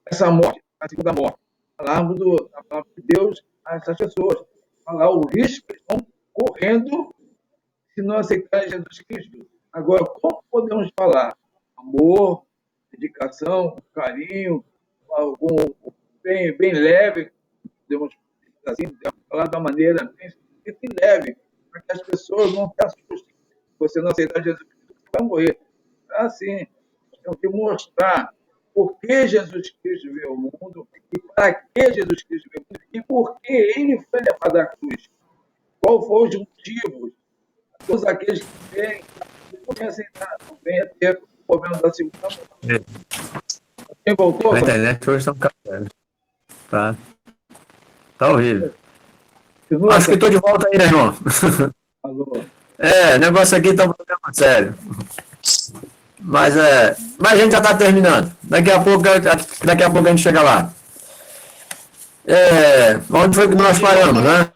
essa morte, a segunda morte, falarmos da palavra de Deus a essas pessoas. Falar o risco que estão correndo se não aceitarem Jesus Cristo. Agora, como podemos falar? Amor, dedicação, carinho, bem leve, podemos assim, falar da maneira bem leve, para que as pessoas não se assustem. Se você não aceitar Jesus Cristo, você vai morrer. Assim, temos que mostrar por que Jesus Cristo veio ao mundo e para que Jesus Cristo veio ao mundo e por que ele foi levado à cruz. Qual foram os motivos? Todos aqueles que vêm, não aceitar, não venham ter problema da segunda morte. Quem voltou? A internet hoje está um café. Tá horrível. Acho que estou de volta aí, né, irmão? Alô. O negócio aqui está um problema sério. Mas a gente já está terminando. Daqui a pouco a gente chega lá. Onde foi que nós paramos, né?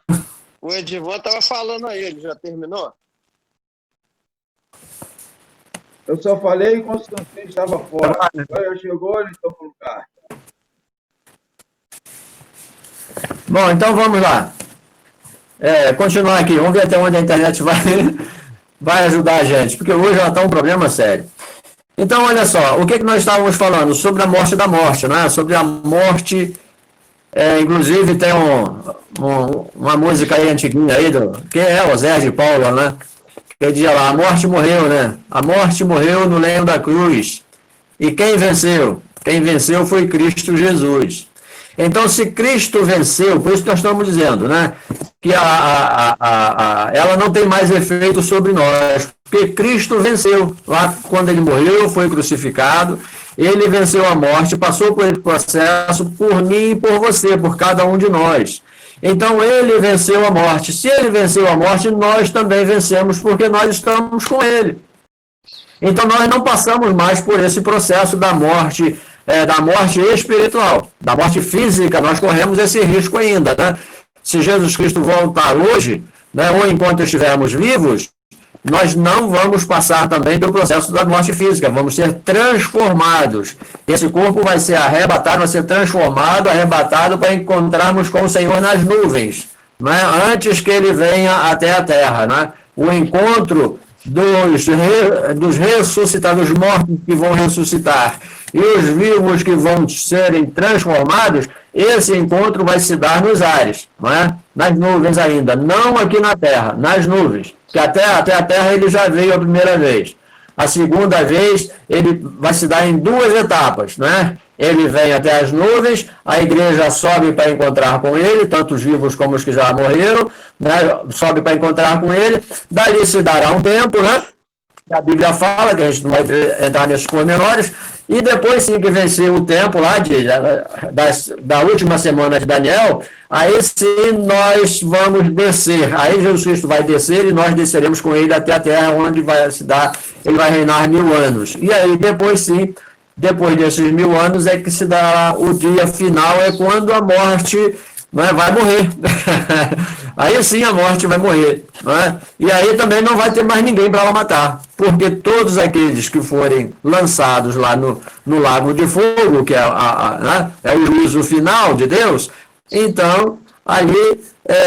O Edivan estava falando aí, ele já terminou? Eu só falei quando o Constantino estava fora. Agora chegou, ele está no lugar. Bom, então vamos lá. Continuar aqui. Vamos ver até onde a internet vai ajudar a gente, porque hoje já está um problema sério. Então, olha só, o que nós estávamos falando? Sobre a morte da morte, né? Sobre a morte, inclusive tem uma música aí antiguinha aí, que é o Zé de Paula, né? Que dizia lá, a morte morreu, né? A morte morreu no lenho da cruz. E quem venceu? Quem venceu foi Cristo Jesus. Então, se Cristo venceu, por isso que nós estamos dizendo, né? Que ela não tem mais efeito sobre nós, porque Cristo venceu. Lá, quando ele morreu, foi crucificado, ele venceu a morte, passou por esse processo por mim e por você, por cada um de nós. Então, ele venceu a morte. Se ele venceu a morte, nós também vencemos, porque nós estamos com ele. Então, nós não passamos mais por esse processo da morte espiritual. Da morte física, nós corremos esse risco ainda, né? Se Jesus Cristo voltar hoje, né, ou enquanto estivermos vivos, nós não vamos passar também pelo processo da morte física, vamos ser transformados. Esse corpo vai ser arrebatado, vai ser transformado, arrebatado para encontrarmos com o Senhor nas nuvens, né, antes que ele venha até a terra, né? O encontro dos ressuscitados, dos mortos que vão ressuscitar e os vivos que vão serem transformados, esse encontro vai se dar nos ares, não é? Nas nuvens ainda, não aqui na terra, nas nuvens, que até a terra ele já veio a primeira vez. A segunda vez ele vai se dar em duas etapas, né? Ele vem até as nuvens, a igreja sobe para encontrar com ele, tanto os vivos como os que já morreram, né? Sobe para encontrar com ele, dali se dará um tempo, né? A Bíblia fala, que a gente não vai entrar nesses pormenores, e depois sim que vencer o tempo lá da última semana de Daniel, aí sim nós vamos descer, aí Jesus Cristo vai descer e nós desceremos com ele até a terra, onde ele vai reinar 1000 anos. E aí depois sim, depois desses 1000 anos é que se dá o dia final, é quando a morte, né, vai morrer. Aí sim a morte vai morrer, né? E aí também não vai ter mais ninguém para ela matar, porque todos aqueles que forem lançados lá no lago de fogo, que né, é o juízo final de Deus, então ali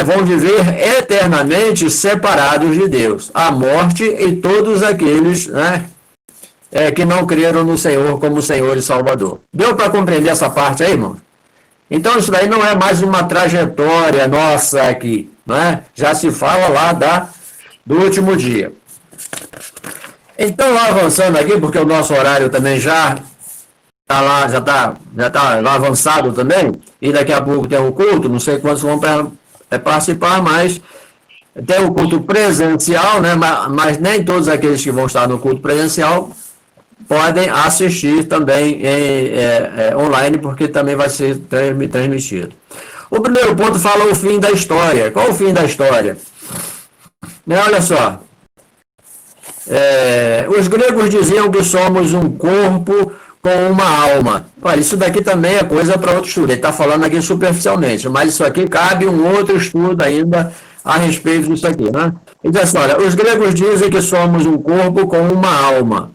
vão viver eternamente separados de Deus, a morte e todos aqueles, né, que não creram no Senhor como Senhor e Salvador. Deu para compreender essa parte aí, irmão? Então, isso daí não é mais uma trajetória nossa aqui, né? Já se fala lá do último dia. Então, lá avançando aqui, porque o nosso horário também já está lá avançado também, e daqui a pouco tem o culto, não sei quantos vão participar, mas tem o culto presencial, né? Mas nem todos aqueles que vão estar no culto presencial podem assistir também online, porque também vai ser transmitido. O primeiro ponto fala o fim da história. Qual o fim da história? Olha só. Os gregos diziam que somos um corpo com uma alma. Olha, isso daqui também é coisa para outro estudo. Ele está falando aqui superficialmente, mas isso aqui cabe um outro estudo ainda a respeito disso aqui, né? Ele diz assim, olha, os gregos dizem que somos um corpo com uma alma.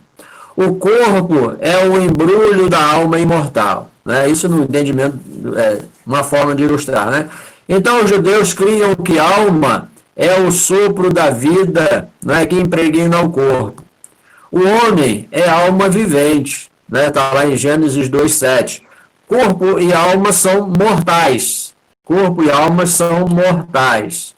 O corpo é o embrulho da alma imortal, né? Isso no entendimento uma forma de ilustrar, né? Então, os judeus criam que alma é o sopro da vida, né, que impregna o corpo. O homem é alma vivente, né? Está lá em Gênesis 2:7. Corpo e alma são mortais. Corpo e alma são mortais.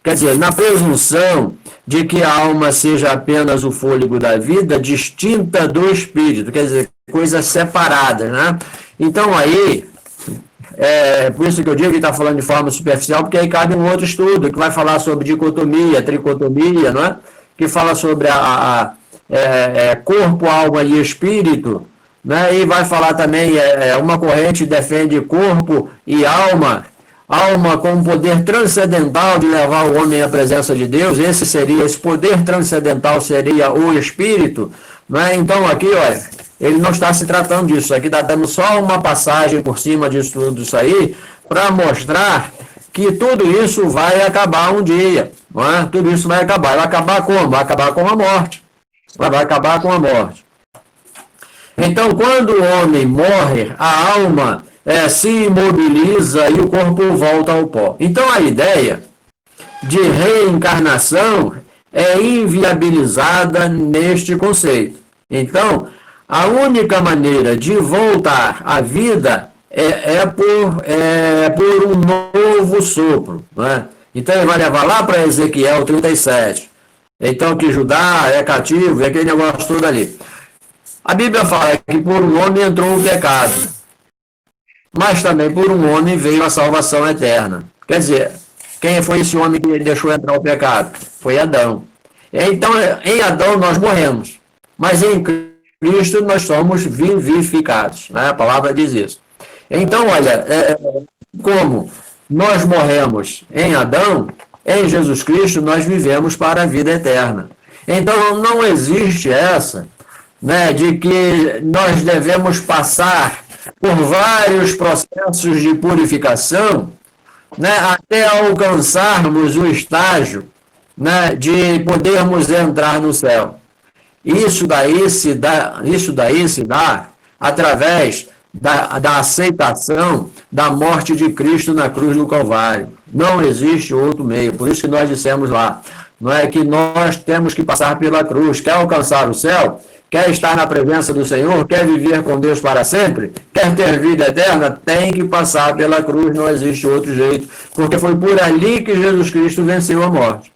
Quer dizer, na presunção de que a alma seja apenas o fôlego da vida, distinta do espírito, quer dizer, coisas separadas, né? Então, aí, por isso que eu digo que está falando de forma superficial, porque aí cabe um outro estudo que vai falar sobre dicotomia, tricotomia, não é? Que fala sobre corpo, alma e espírito, né? E vai falar também, uma corrente defende corpo e alma com um poder transcendental de levar o homem à presença de Deus. Esse poder transcendental seria o espírito, né? Então aqui, olha, ele não está se tratando disso, aqui está dando só uma passagem por cima disso tudo isso aí, para mostrar que tudo isso vai acabar um dia, não é? Tudo isso vai acabar como? Vai acabar com a morte, vai acabar com a morte. Então, quando o homem morre, a alma se imobiliza e o corpo volta ao pó. Então, a ideia de reencarnação é inviabilizada neste conceito. Então, a única maneira de voltar à vida é por um novo sopro, né? Então, ele vai levar lá para Ezequiel 37. Então, que Judá é cativo, e aquele negócio todo ali. A Bíblia fala que por um homem entrou o pecado, mas também por um homem veio a salvação eterna. Quer dizer, quem foi esse homem que deixou entrar o pecado? Foi Adão. Então, em Adão nós morremos, mas em Cristo nós somos vivificados, né? A palavra diz isso. Então, olha, como nós morremos em Adão, em Jesus Cristo nós vivemos para a vida eterna. Então, não existe essa, né, de que nós devemos passar por vários processos de purificação, né, até alcançarmos o estágio, né, de podermos entrar no céu. Isso daí se dá através da aceitação da morte de Cristo na cruz do Calvário. Não existe outro meio. Por isso que nós dissemos lá, não é que nós temos que passar pela cruz. Quer alcançar o céu? Quer estar na presença do Senhor? Quer viver com Deus para sempre? Quer ter vida eterna? Tem que passar pela cruz, não existe outro jeito. Porque foi por ali que Jesus Cristo venceu a morte.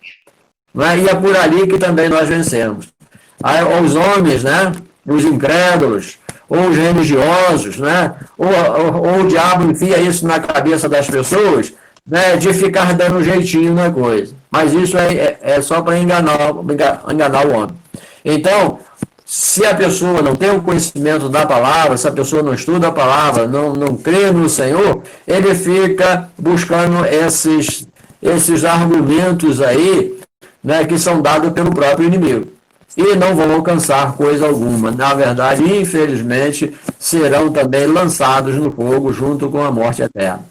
Não é? E é por ali que também nós vencemos. Aí, os homens, né? Os incrédulos, ou os religiosos, né? Ou o diabo enfia isso na cabeça das pessoas, né? De ficar dando jeitinho na coisa. Mas isso é só para enganar o homem. Então, se a pessoa não tem o conhecimento da palavra, se a pessoa não estuda a palavra, não crê no Senhor, ele fica buscando esses argumentos aí, né, que são dados pelo próprio inimigo. E não vão alcançar coisa alguma. Na verdade, infelizmente, serão também lançados no fogo junto com a morte eterna.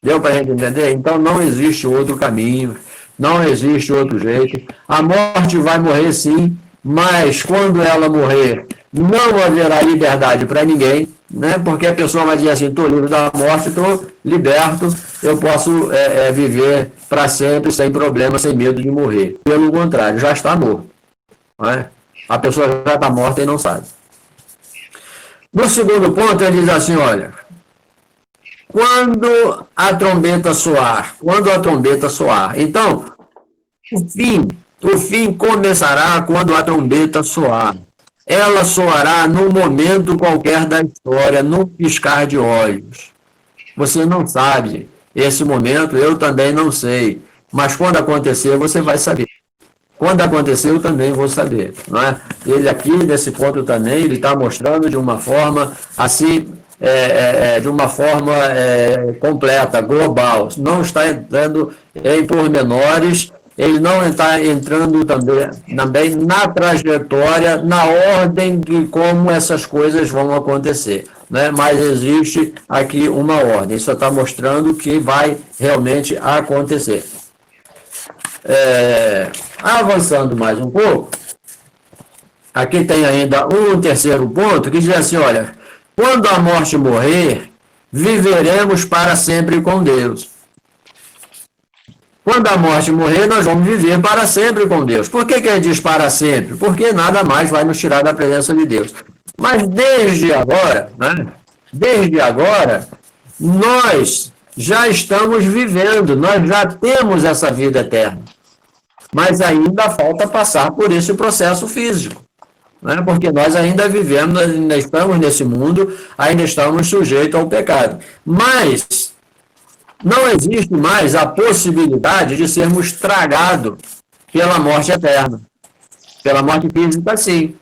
Deu para a gente entender? Então não existe outro caminho, não existe outro jeito. A morte vai morrer sim, mas quando ela morrer, não haverá liberdade para ninguém, né? Porque a pessoa vai dizer assim, estou livre da morte, estou liberto, eu posso viver para sempre, sem problema, sem medo de morrer. Pelo contrário, já está morto. Não é? A pessoa já está morta e não sabe. No segundo ponto, ele diz assim, olha, quando a trombeta soar, então, o fim começará quando a trombeta soar. Ela soará num momento qualquer da história, num piscar de olhos. Você não sabe esse momento, eu também não sei. Mas quando acontecer, você vai saber. Quando acontecer, eu também vou saber. Não é? Ele aqui, nesse ponto também, ele está mostrando de uma forma assim, de uma forma completa, global. Não está entrando em pormenores. Ele não está entrando também na trajetória, na ordem de como essas coisas vão acontecer, né? Mas existe aqui uma ordem, isso está mostrando que vai realmente acontecer. Avançando mais um pouco, aqui tem ainda um terceiro ponto que diz assim, olha, quando a morte morrer, viveremos para sempre com Deus. Quando a morte morrer, nós vamos viver para sempre com Deus. Por que ele diz para sempre? Porque nada mais vai nos tirar da presença de Deus. Mas desde agora, né? Desde agora, nós já estamos vivendo, nós já temos essa vida eterna. Mas ainda falta passar por esse processo físico, né? Porque nós ainda vivemos, ainda estamos nesse mundo, ainda estamos sujeitos ao pecado. Mas não existe mais a possibilidade de sermos tragados pela morte eterna. Pela morte física, sim.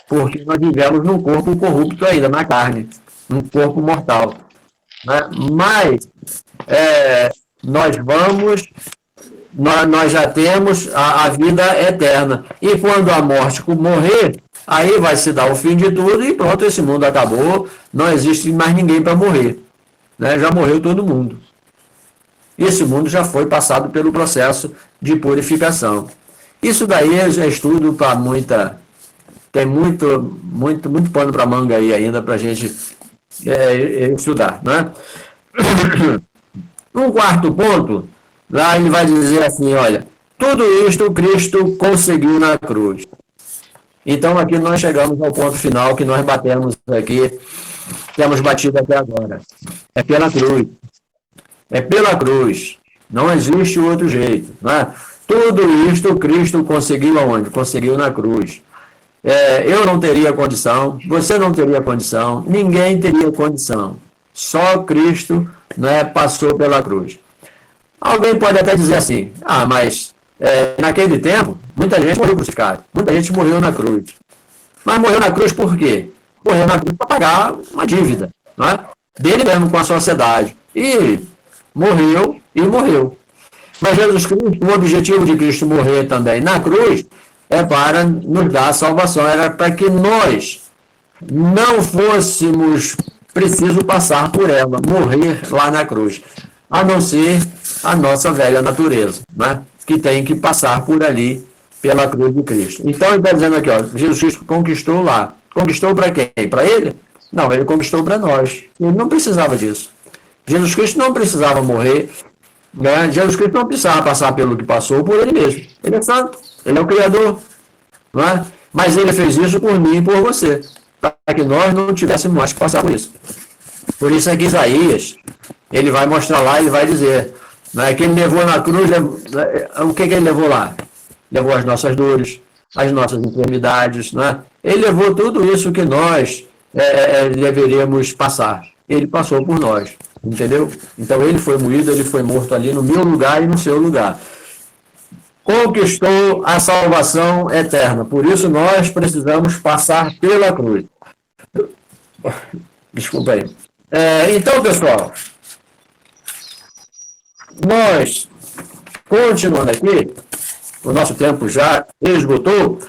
Porque nós vivemos num corpo corrupto ainda, na carne. Num corpo mortal. Né? Mas nós já temos a vida eterna. E quando a morte morrer, aí vai se dar o fim de tudo e pronto, esse mundo acabou, não existe mais ninguém para morrer. Né? Já morreu todo mundo. Esse mundo já foi passado pelo processo de purificação. Isso daí é estudo para muita... Tem muito pano para manga aí ainda para a gente estudar. Né? Um quarto ponto, lá ele vai dizer assim, olha, tudo isto Cristo conseguiu na cruz. Então aqui nós chegamos ao ponto final que nós batemos aqui, temos batido até agora. É pela cruz. É pela cruz. Não existe outro jeito. Né? Tudo isto Cristo conseguiu aonde? Conseguiu na cruz. Eu não teria condição, você não teria condição, ninguém teria condição. Só Cristo, né, passou pela cruz. Alguém pode até dizer assim, mas naquele tempo, muita gente morreu crucificado, muita gente morreu na cruz. Mas morreu na cruz por quê? Morreu na cruz para pagar uma dívida, né, dele mesmo com a sociedade. E morreu. Mas Jesus Cristo, o objetivo de Cristo morrer também na cruz é para nos dar a salvação, era para que nós não fôssemos preciso passar por ela, morrer lá na cruz, a não ser a nossa velha natureza, né? Que tem que passar por ali, pela cruz de Cristo. Então ele está dizendo aqui, ó, Jesus Cristo conquistou lá. Conquistou para quem? Para ele? Não, ele conquistou para nós. Ele não precisava disso. Jesus Cristo não precisava morrer, né? Jesus Cristo não precisava passar pelo que passou por ele mesmo. Ele é santo, ele é o Criador, não é? Mas ele fez isso por mim e por você, para que nós não tivéssemos mais que passar por isso. Por isso é que Isaías, ele vai mostrar lá, ele vai dizer, né, que ele levou na cruz, o que ele levou lá? Levou as nossas dores, as nossas enfermidades, né? Ele levou tudo isso que nós deveríamos passar. Ele passou por nós, entendeu? Então ele foi moído, ele foi morto ali no meu lugar e no seu lugar. Conquistou a salvação eterna. Por isso nós precisamos passar pela cruz. Desculpa aí. Então, pessoal, nós, continuando aqui, o nosso tempo já esgotou.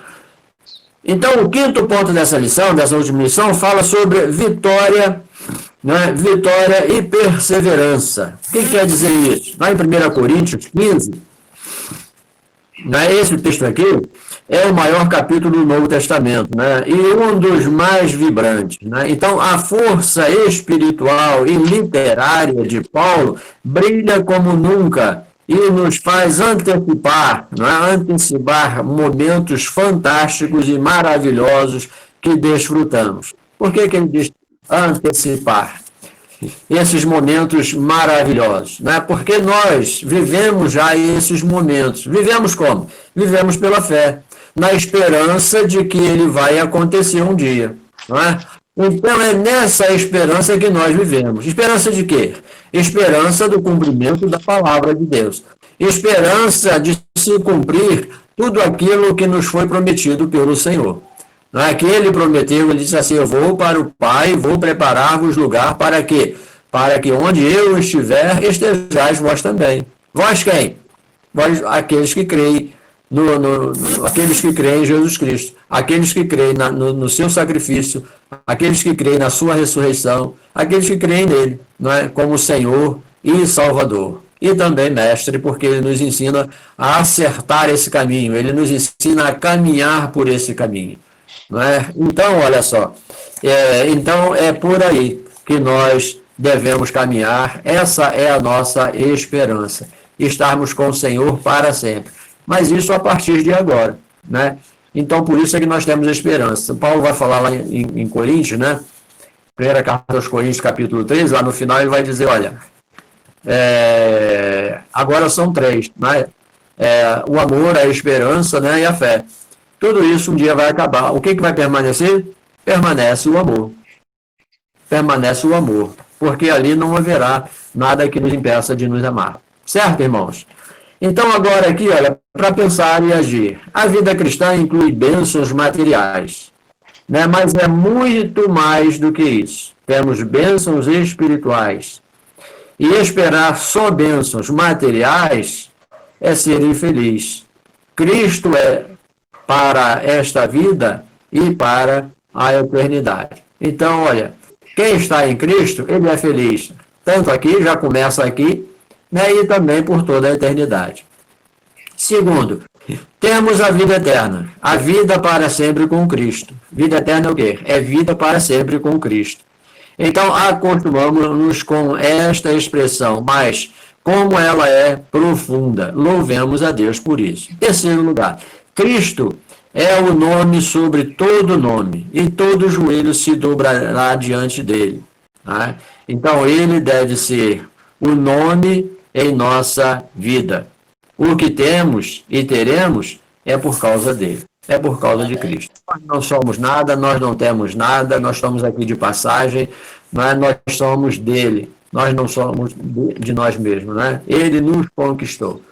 Então, o quinto ponto dessa lição, dessa última lição, fala sobre vitória, né? Vitória e perseverança. O que quer dizer isso? Lá em 1 Coríntios 15, né, esse texto aqui é o maior capítulo do Novo Testamento, né, e um dos mais vibrantes. Né? Então, a força espiritual e literária de Paulo brilha como nunca e nos faz antecipar, né, antecipar momentos fantásticos e maravilhosos que desfrutamos. Por que ele diz antecipar esses momentos maravilhosos? Né? Porque nós vivemos já esses momentos. Vivemos como? Vivemos pela fé, na esperança de que ele vai acontecer um dia. Não é? Então é nessa esperança que nós vivemos. Esperança de quê? Esperança do cumprimento da palavra de Deus. Esperança de se cumprir tudo aquilo que nos foi prometido pelo Senhor. Não é que ele prometeu, ele disse assim, eu vou para o Pai, vou preparar-vos lugar para quê? Para que onde eu estiver, estejais vós também. Vós quem? Vós, aqueles que creem, aqueles que creem em Jesus Cristo, aqueles que creem no seu sacrifício, aqueles que creem na sua ressurreição, aqueles que creem nele, não é? Como Senhor e Salvador. E também mestre, porque ele nos ensina a acertar esse caminho, ele nos ensina a caminhar por esse caminho. Não é? Então, olha só, então é por aí que nós devemos caminhar. Essa é a nossa esperança, estarmos com o Senhor para sempre. Mas isso a partir de agora, né? Então, por isso é que nós temos esperança. Paulo vai falar lá em Coríntios, né? Primeira carta aos Coríntios, capítulo 3, lá no final ele vai dizer, olha, agora são três, né? O amor, a esperança, né? E a fé. Tudo isso um dia vai acabar. O que vai permanecer? Permanece o amor. Permanece o amor. Porque ali não haverá nada que nos impeça de nos amar. Certo, irmãos? Então, agora aqui, olha, para pensar e agir. A vida cristã inclui bênçãos materiais, né? Mas é muito mais do que isso. Temos bênçãos espirituais. E esperar só bênçãos materiais é ser infeliz. Cristo é para esta vida e para a eternidade. Então, olha, quem está em Cristo, ele é feliz. Tanto aqui, já começa aqui, né, e também por toda a eternidade. Segundo, temos a vida eterna. A vida para sempre com Cristo. Vida eterna é o quê? É vida para sempre com Cristo. Então, acostumamos-nos com esta expressão, mas como ela é profunda. Louvemos a Deus por isso. Terceiro lugar, Cristo é o nome sobre todo nome, e todo joelho se dobrará diante dele. Tá? Então, ele deve ser o nome em nossa vida. O que temos e teremos é por causa dele, é por causa de Cristo. Nós não somos nada, nós não temos nada, nós estamos aqui de passagem, mas nós somos dele, nós não somos de nós mesmos, né? Ele nos conquistou.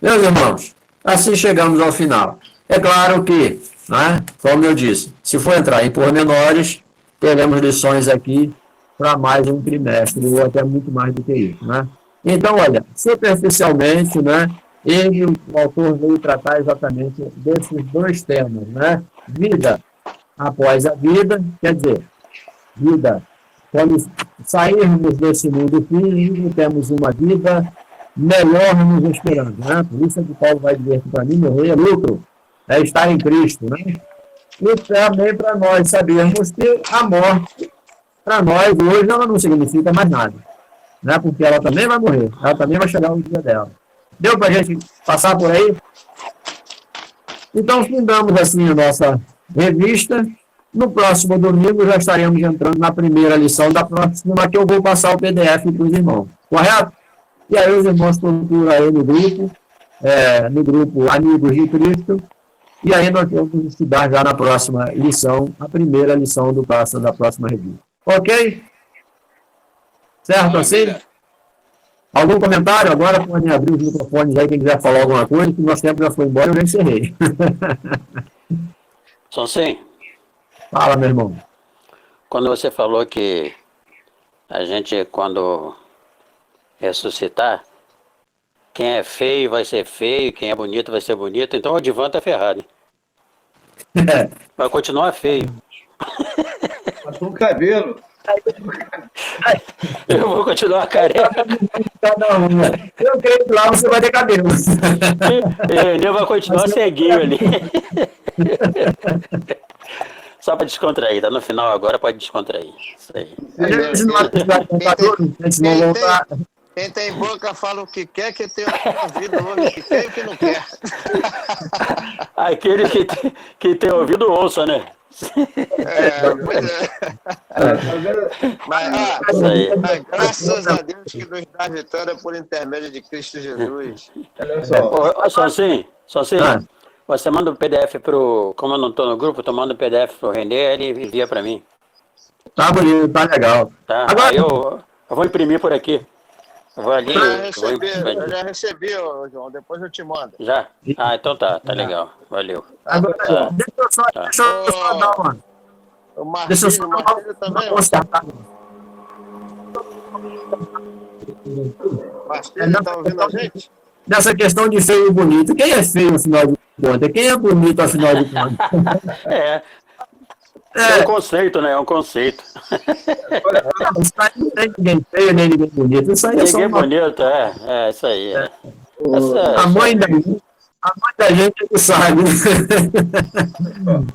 Meus irmãos, assim chegamos ao final. É claro que, né, como eu disse, se for entrar em pormenores, teremos lições aqui para mais um trimestre, ou até muito mais do que isso, né? Então, olha, superficialmente, né, o autor veio tratar exatamente desses dois temas, né? Vida após a vida, quer dizer, vida, quando sairmos desse mundo físico, temos uma vida melhor nos esperando, né? Por isso é que Paulo vai dizer que para mim morrer é lucro, é estar em Cristo, né? E também para nós sabermos que a morte, para nós, hoje, ela não significa mais nada, né? Porque ela também vai morrer, ela também vai chegar o dia dela. Deu para a gente passar por aí? Então, findamos assim a nossa revista. No próximo domingo já estaremos entrando na primeira lição da próxima, que eu vou passar o PDF para os irmãos. Correto? E aí os irmãos procuram aí no grupo Amigos de Cristo, e aí nós vamos estudar já na próxima lição, a primeira lição da próxima revista. Ok? Certo assim? Algum comentário? Agora podem abrir os microfones aí, quem quiser falar alguma coisa, que nosso tempo já foi embora, eu já encerrei. Só sim. Fala, meu irmão. Quando você falou que a gente, quando ressuscitar, quem é feio vai ser feio, quem é bonito vai ser bonito, então o Advan tá ferrado. Vai continuar feio. Mas com cabelo. Eu vou continuar careca. Eu creio que lá você vai ter cabelo. Ele vai continuar ceguinho ali. Só para descontrair, tá no final agora, pode descontrair. Isso aí. Quem tem boca fala o que quer, quem tem ouvido ouve o que quer e o que não quer. Aquele que tem ouvido ouça, né? Pois é. Mas graças a Deus que nos dá a vitória por intermédio de Cristo Jesus. Olha só assim. Você manda o PDF pro... Como eu não estou no grupo, tu manda o PDF pro Renê, ele envia para mim. Tá bonito, tá legal. Tá? Agora, aí eu vou imprimir por aqui. Eu vou ali. Eu já recebi, João, depois eu te mando. Já? Ah, então tá legal. Valeu. agora deixa eu só dar uma... O Deixa eu só dar Marcílio também. Marcílio, tá ouvindo a gente? Nessa questão de feio e bonito, quem é feio, afinal de contas? Quem é bonito, afinal de contas? É um conceito, né? É um conceito. Isso aí não tem ninguém feio, nem ninguém bonito. Isso aí é só Ninguém uma... bonito, isso aí. A mãe da gente é que sabe.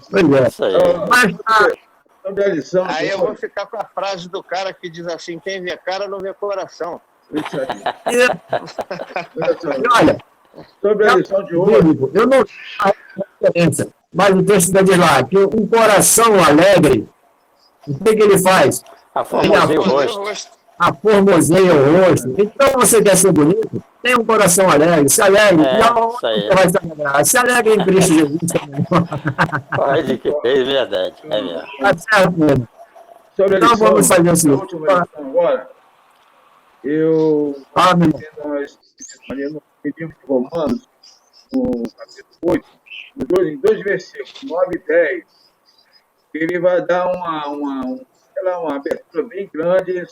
Pois é. Isso aí. Mas Sobre a lição Aí de eu vou hoje, ficar com a frase do cara que diz assim: quem vê cara não vê coração. isso aí. E, Olha só, olha, sobre a lição de hoje, bíblico, eu não sei a diferença, mas o texto vai dizer lá que um coração alegre, o que ele faz? Aformoseia o Fazer o rosto. rosto. Aformoseia o rosto. Então, você quer ser bonito? Tem um coração alegre, se alegre. E aonde Isso aí. você vai se alegrar? Se alegre em Cristo Jesus. Pode que é verdade. É verdade. Tá certo, mesmo. sobre a Então, lição, vamos fazer o a seguinte. última lição agora, eu Ah, meu irmão. nós ali no livro de Romanos, no capítulo 8, em dois versículos, 9 e 10, ele vai dar sei lá, uma abertura bem grande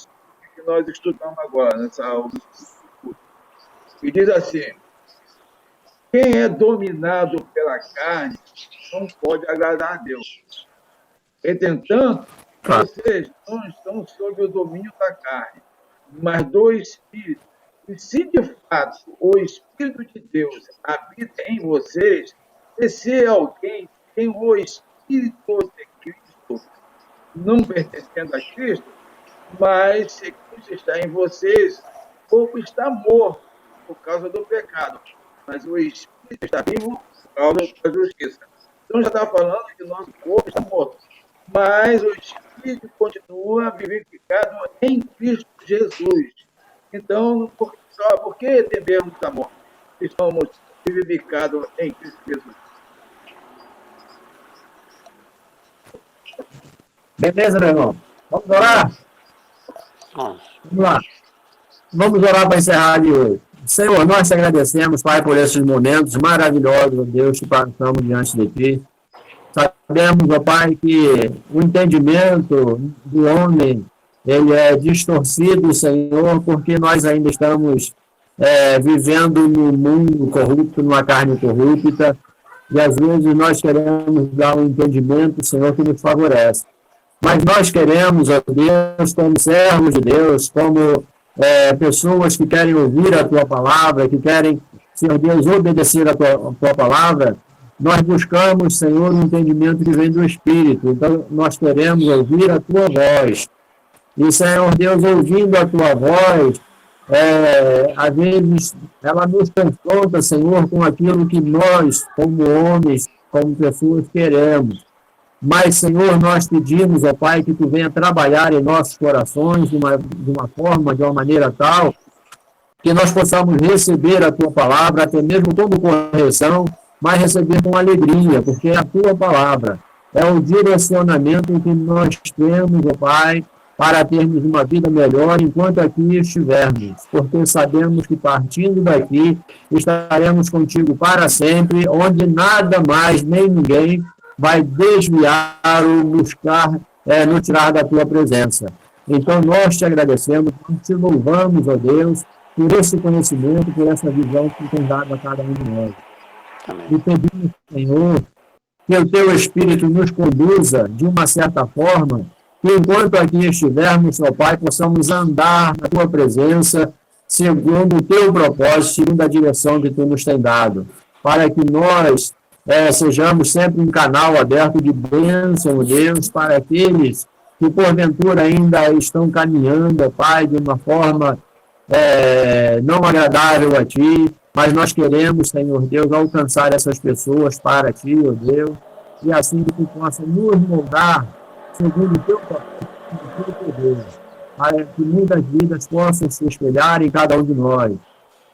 que nós estudamos agora, nessa aula. E diz assim: quem é dominado pela carne não pode agradar a Deus. Entretanto, vocês não estão sob o domínio da carne, mas do Espírito. E se de fato o Espírito de Deus habita em vocês, e se alguém tem o Espírito de Cristo, não pertencendo a Cristo, mas se Cristo está em vocês, o corpo está morto por causa do pecado, mas o Espírito está vivo por causa da justiça. Então já está falando que nosso corpo está morto, mas o Espírito continua vivificado em Cristo Jesus. Então, por que tememos a morte? Estamos vivificados em Cristo Jesus. Beleza, meu irmão? Vamos orar? Bom, Vamos lá. Vamos orar para encerrar de hoje. Senhor, nós te agradecemos, Pai, por esses momentos maravilhosos, ó Deus, que passamos diante de Ti. Sabemos, ó Pai, que o entendimento do homem, ele é distorcido, Senhor, porque nós ainda estamos vivendo num mundo corrupto, numa carne corrupta, e às vezes nós queremos dar um entendimento, Senhor, que nos favorece. Mas nós queremos, ó Deus, como servos de Deus, como pessoas que querem ouvir a Tua palavra, que querem, Senhor Deus, obedecer a Tua palavra, nós buscamos, Senhor, um entendimento que vem do Espírito. Então, nós queremos ouvir a Tua voz. E, Senhor Deus, ouvindo a Tua voz, às vezes, ela nos confronta, Senhor, com aquilo que nós, como homens, como pessoas, queremos. Mas, Senhor, nós pedimos, ó Pai, que Tu venha trabalhar em nossos corações de uma maneira tal, que nós possamos receber a Tua palavra, até mesmo como correção, mas receber com alegria, porque é a Tua palavra. É o direcionamento que nós temos, ó Pai, para termos uma vida melhor enquanto aqui estivermos, porque sabemos que partindo daqui estaremos contigo para sempre, onde nada mais, nem ninguém vai desviar ou nos tirar da Tua presença. Então, nós te agradecemos, te louvamos, ó Deus, por esse conhecimento, por essa visão que tem dado a cada um de nós. amém. E pedimos, Senhor, que o Teu Espírito nos conduza de uma certa forma, que enquanto aqui estivermos, ó Pai, possamos andar na Tua presença, segundo o Teu propósito, segundo a direção que Tu nos tem dado, para que nós sejamos sempre um canal aberto de bênção, Deus, para aqueles que porventura ainda estão caminhando, Pai, de uma forma não agradável a Ti, mas nós queremos, Senhor Deus, alcançar essas pessoas para Ti, ó Deus, e assim que Tu possa nos moldar segundo o Teu propósito, o Teu poder, para que muitas vidas possam se espelhar em cada um de nós.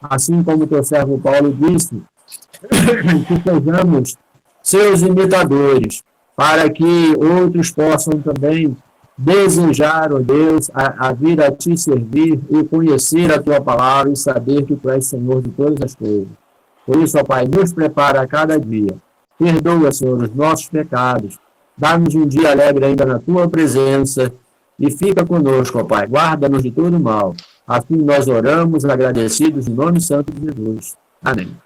Assim como o Teu servo Paulo disse, que sejamos seus imitadores, para que outros possam também desejar, ó Deus, a vir a Ti servir e conhecer a Tua palavra e saber que Tu és Senhor de todas as coisas. Por isso, ó Pai, nos prepara a cada dia. Perdoa, Senhor, os nossos pecados. Dá-nos um dia alegre ainda na Tua presença e fica conosco, ó Pai. Guarda-nos de todo mal. Assim nós oramos agradecidos em nome santo de Jesus. Amém.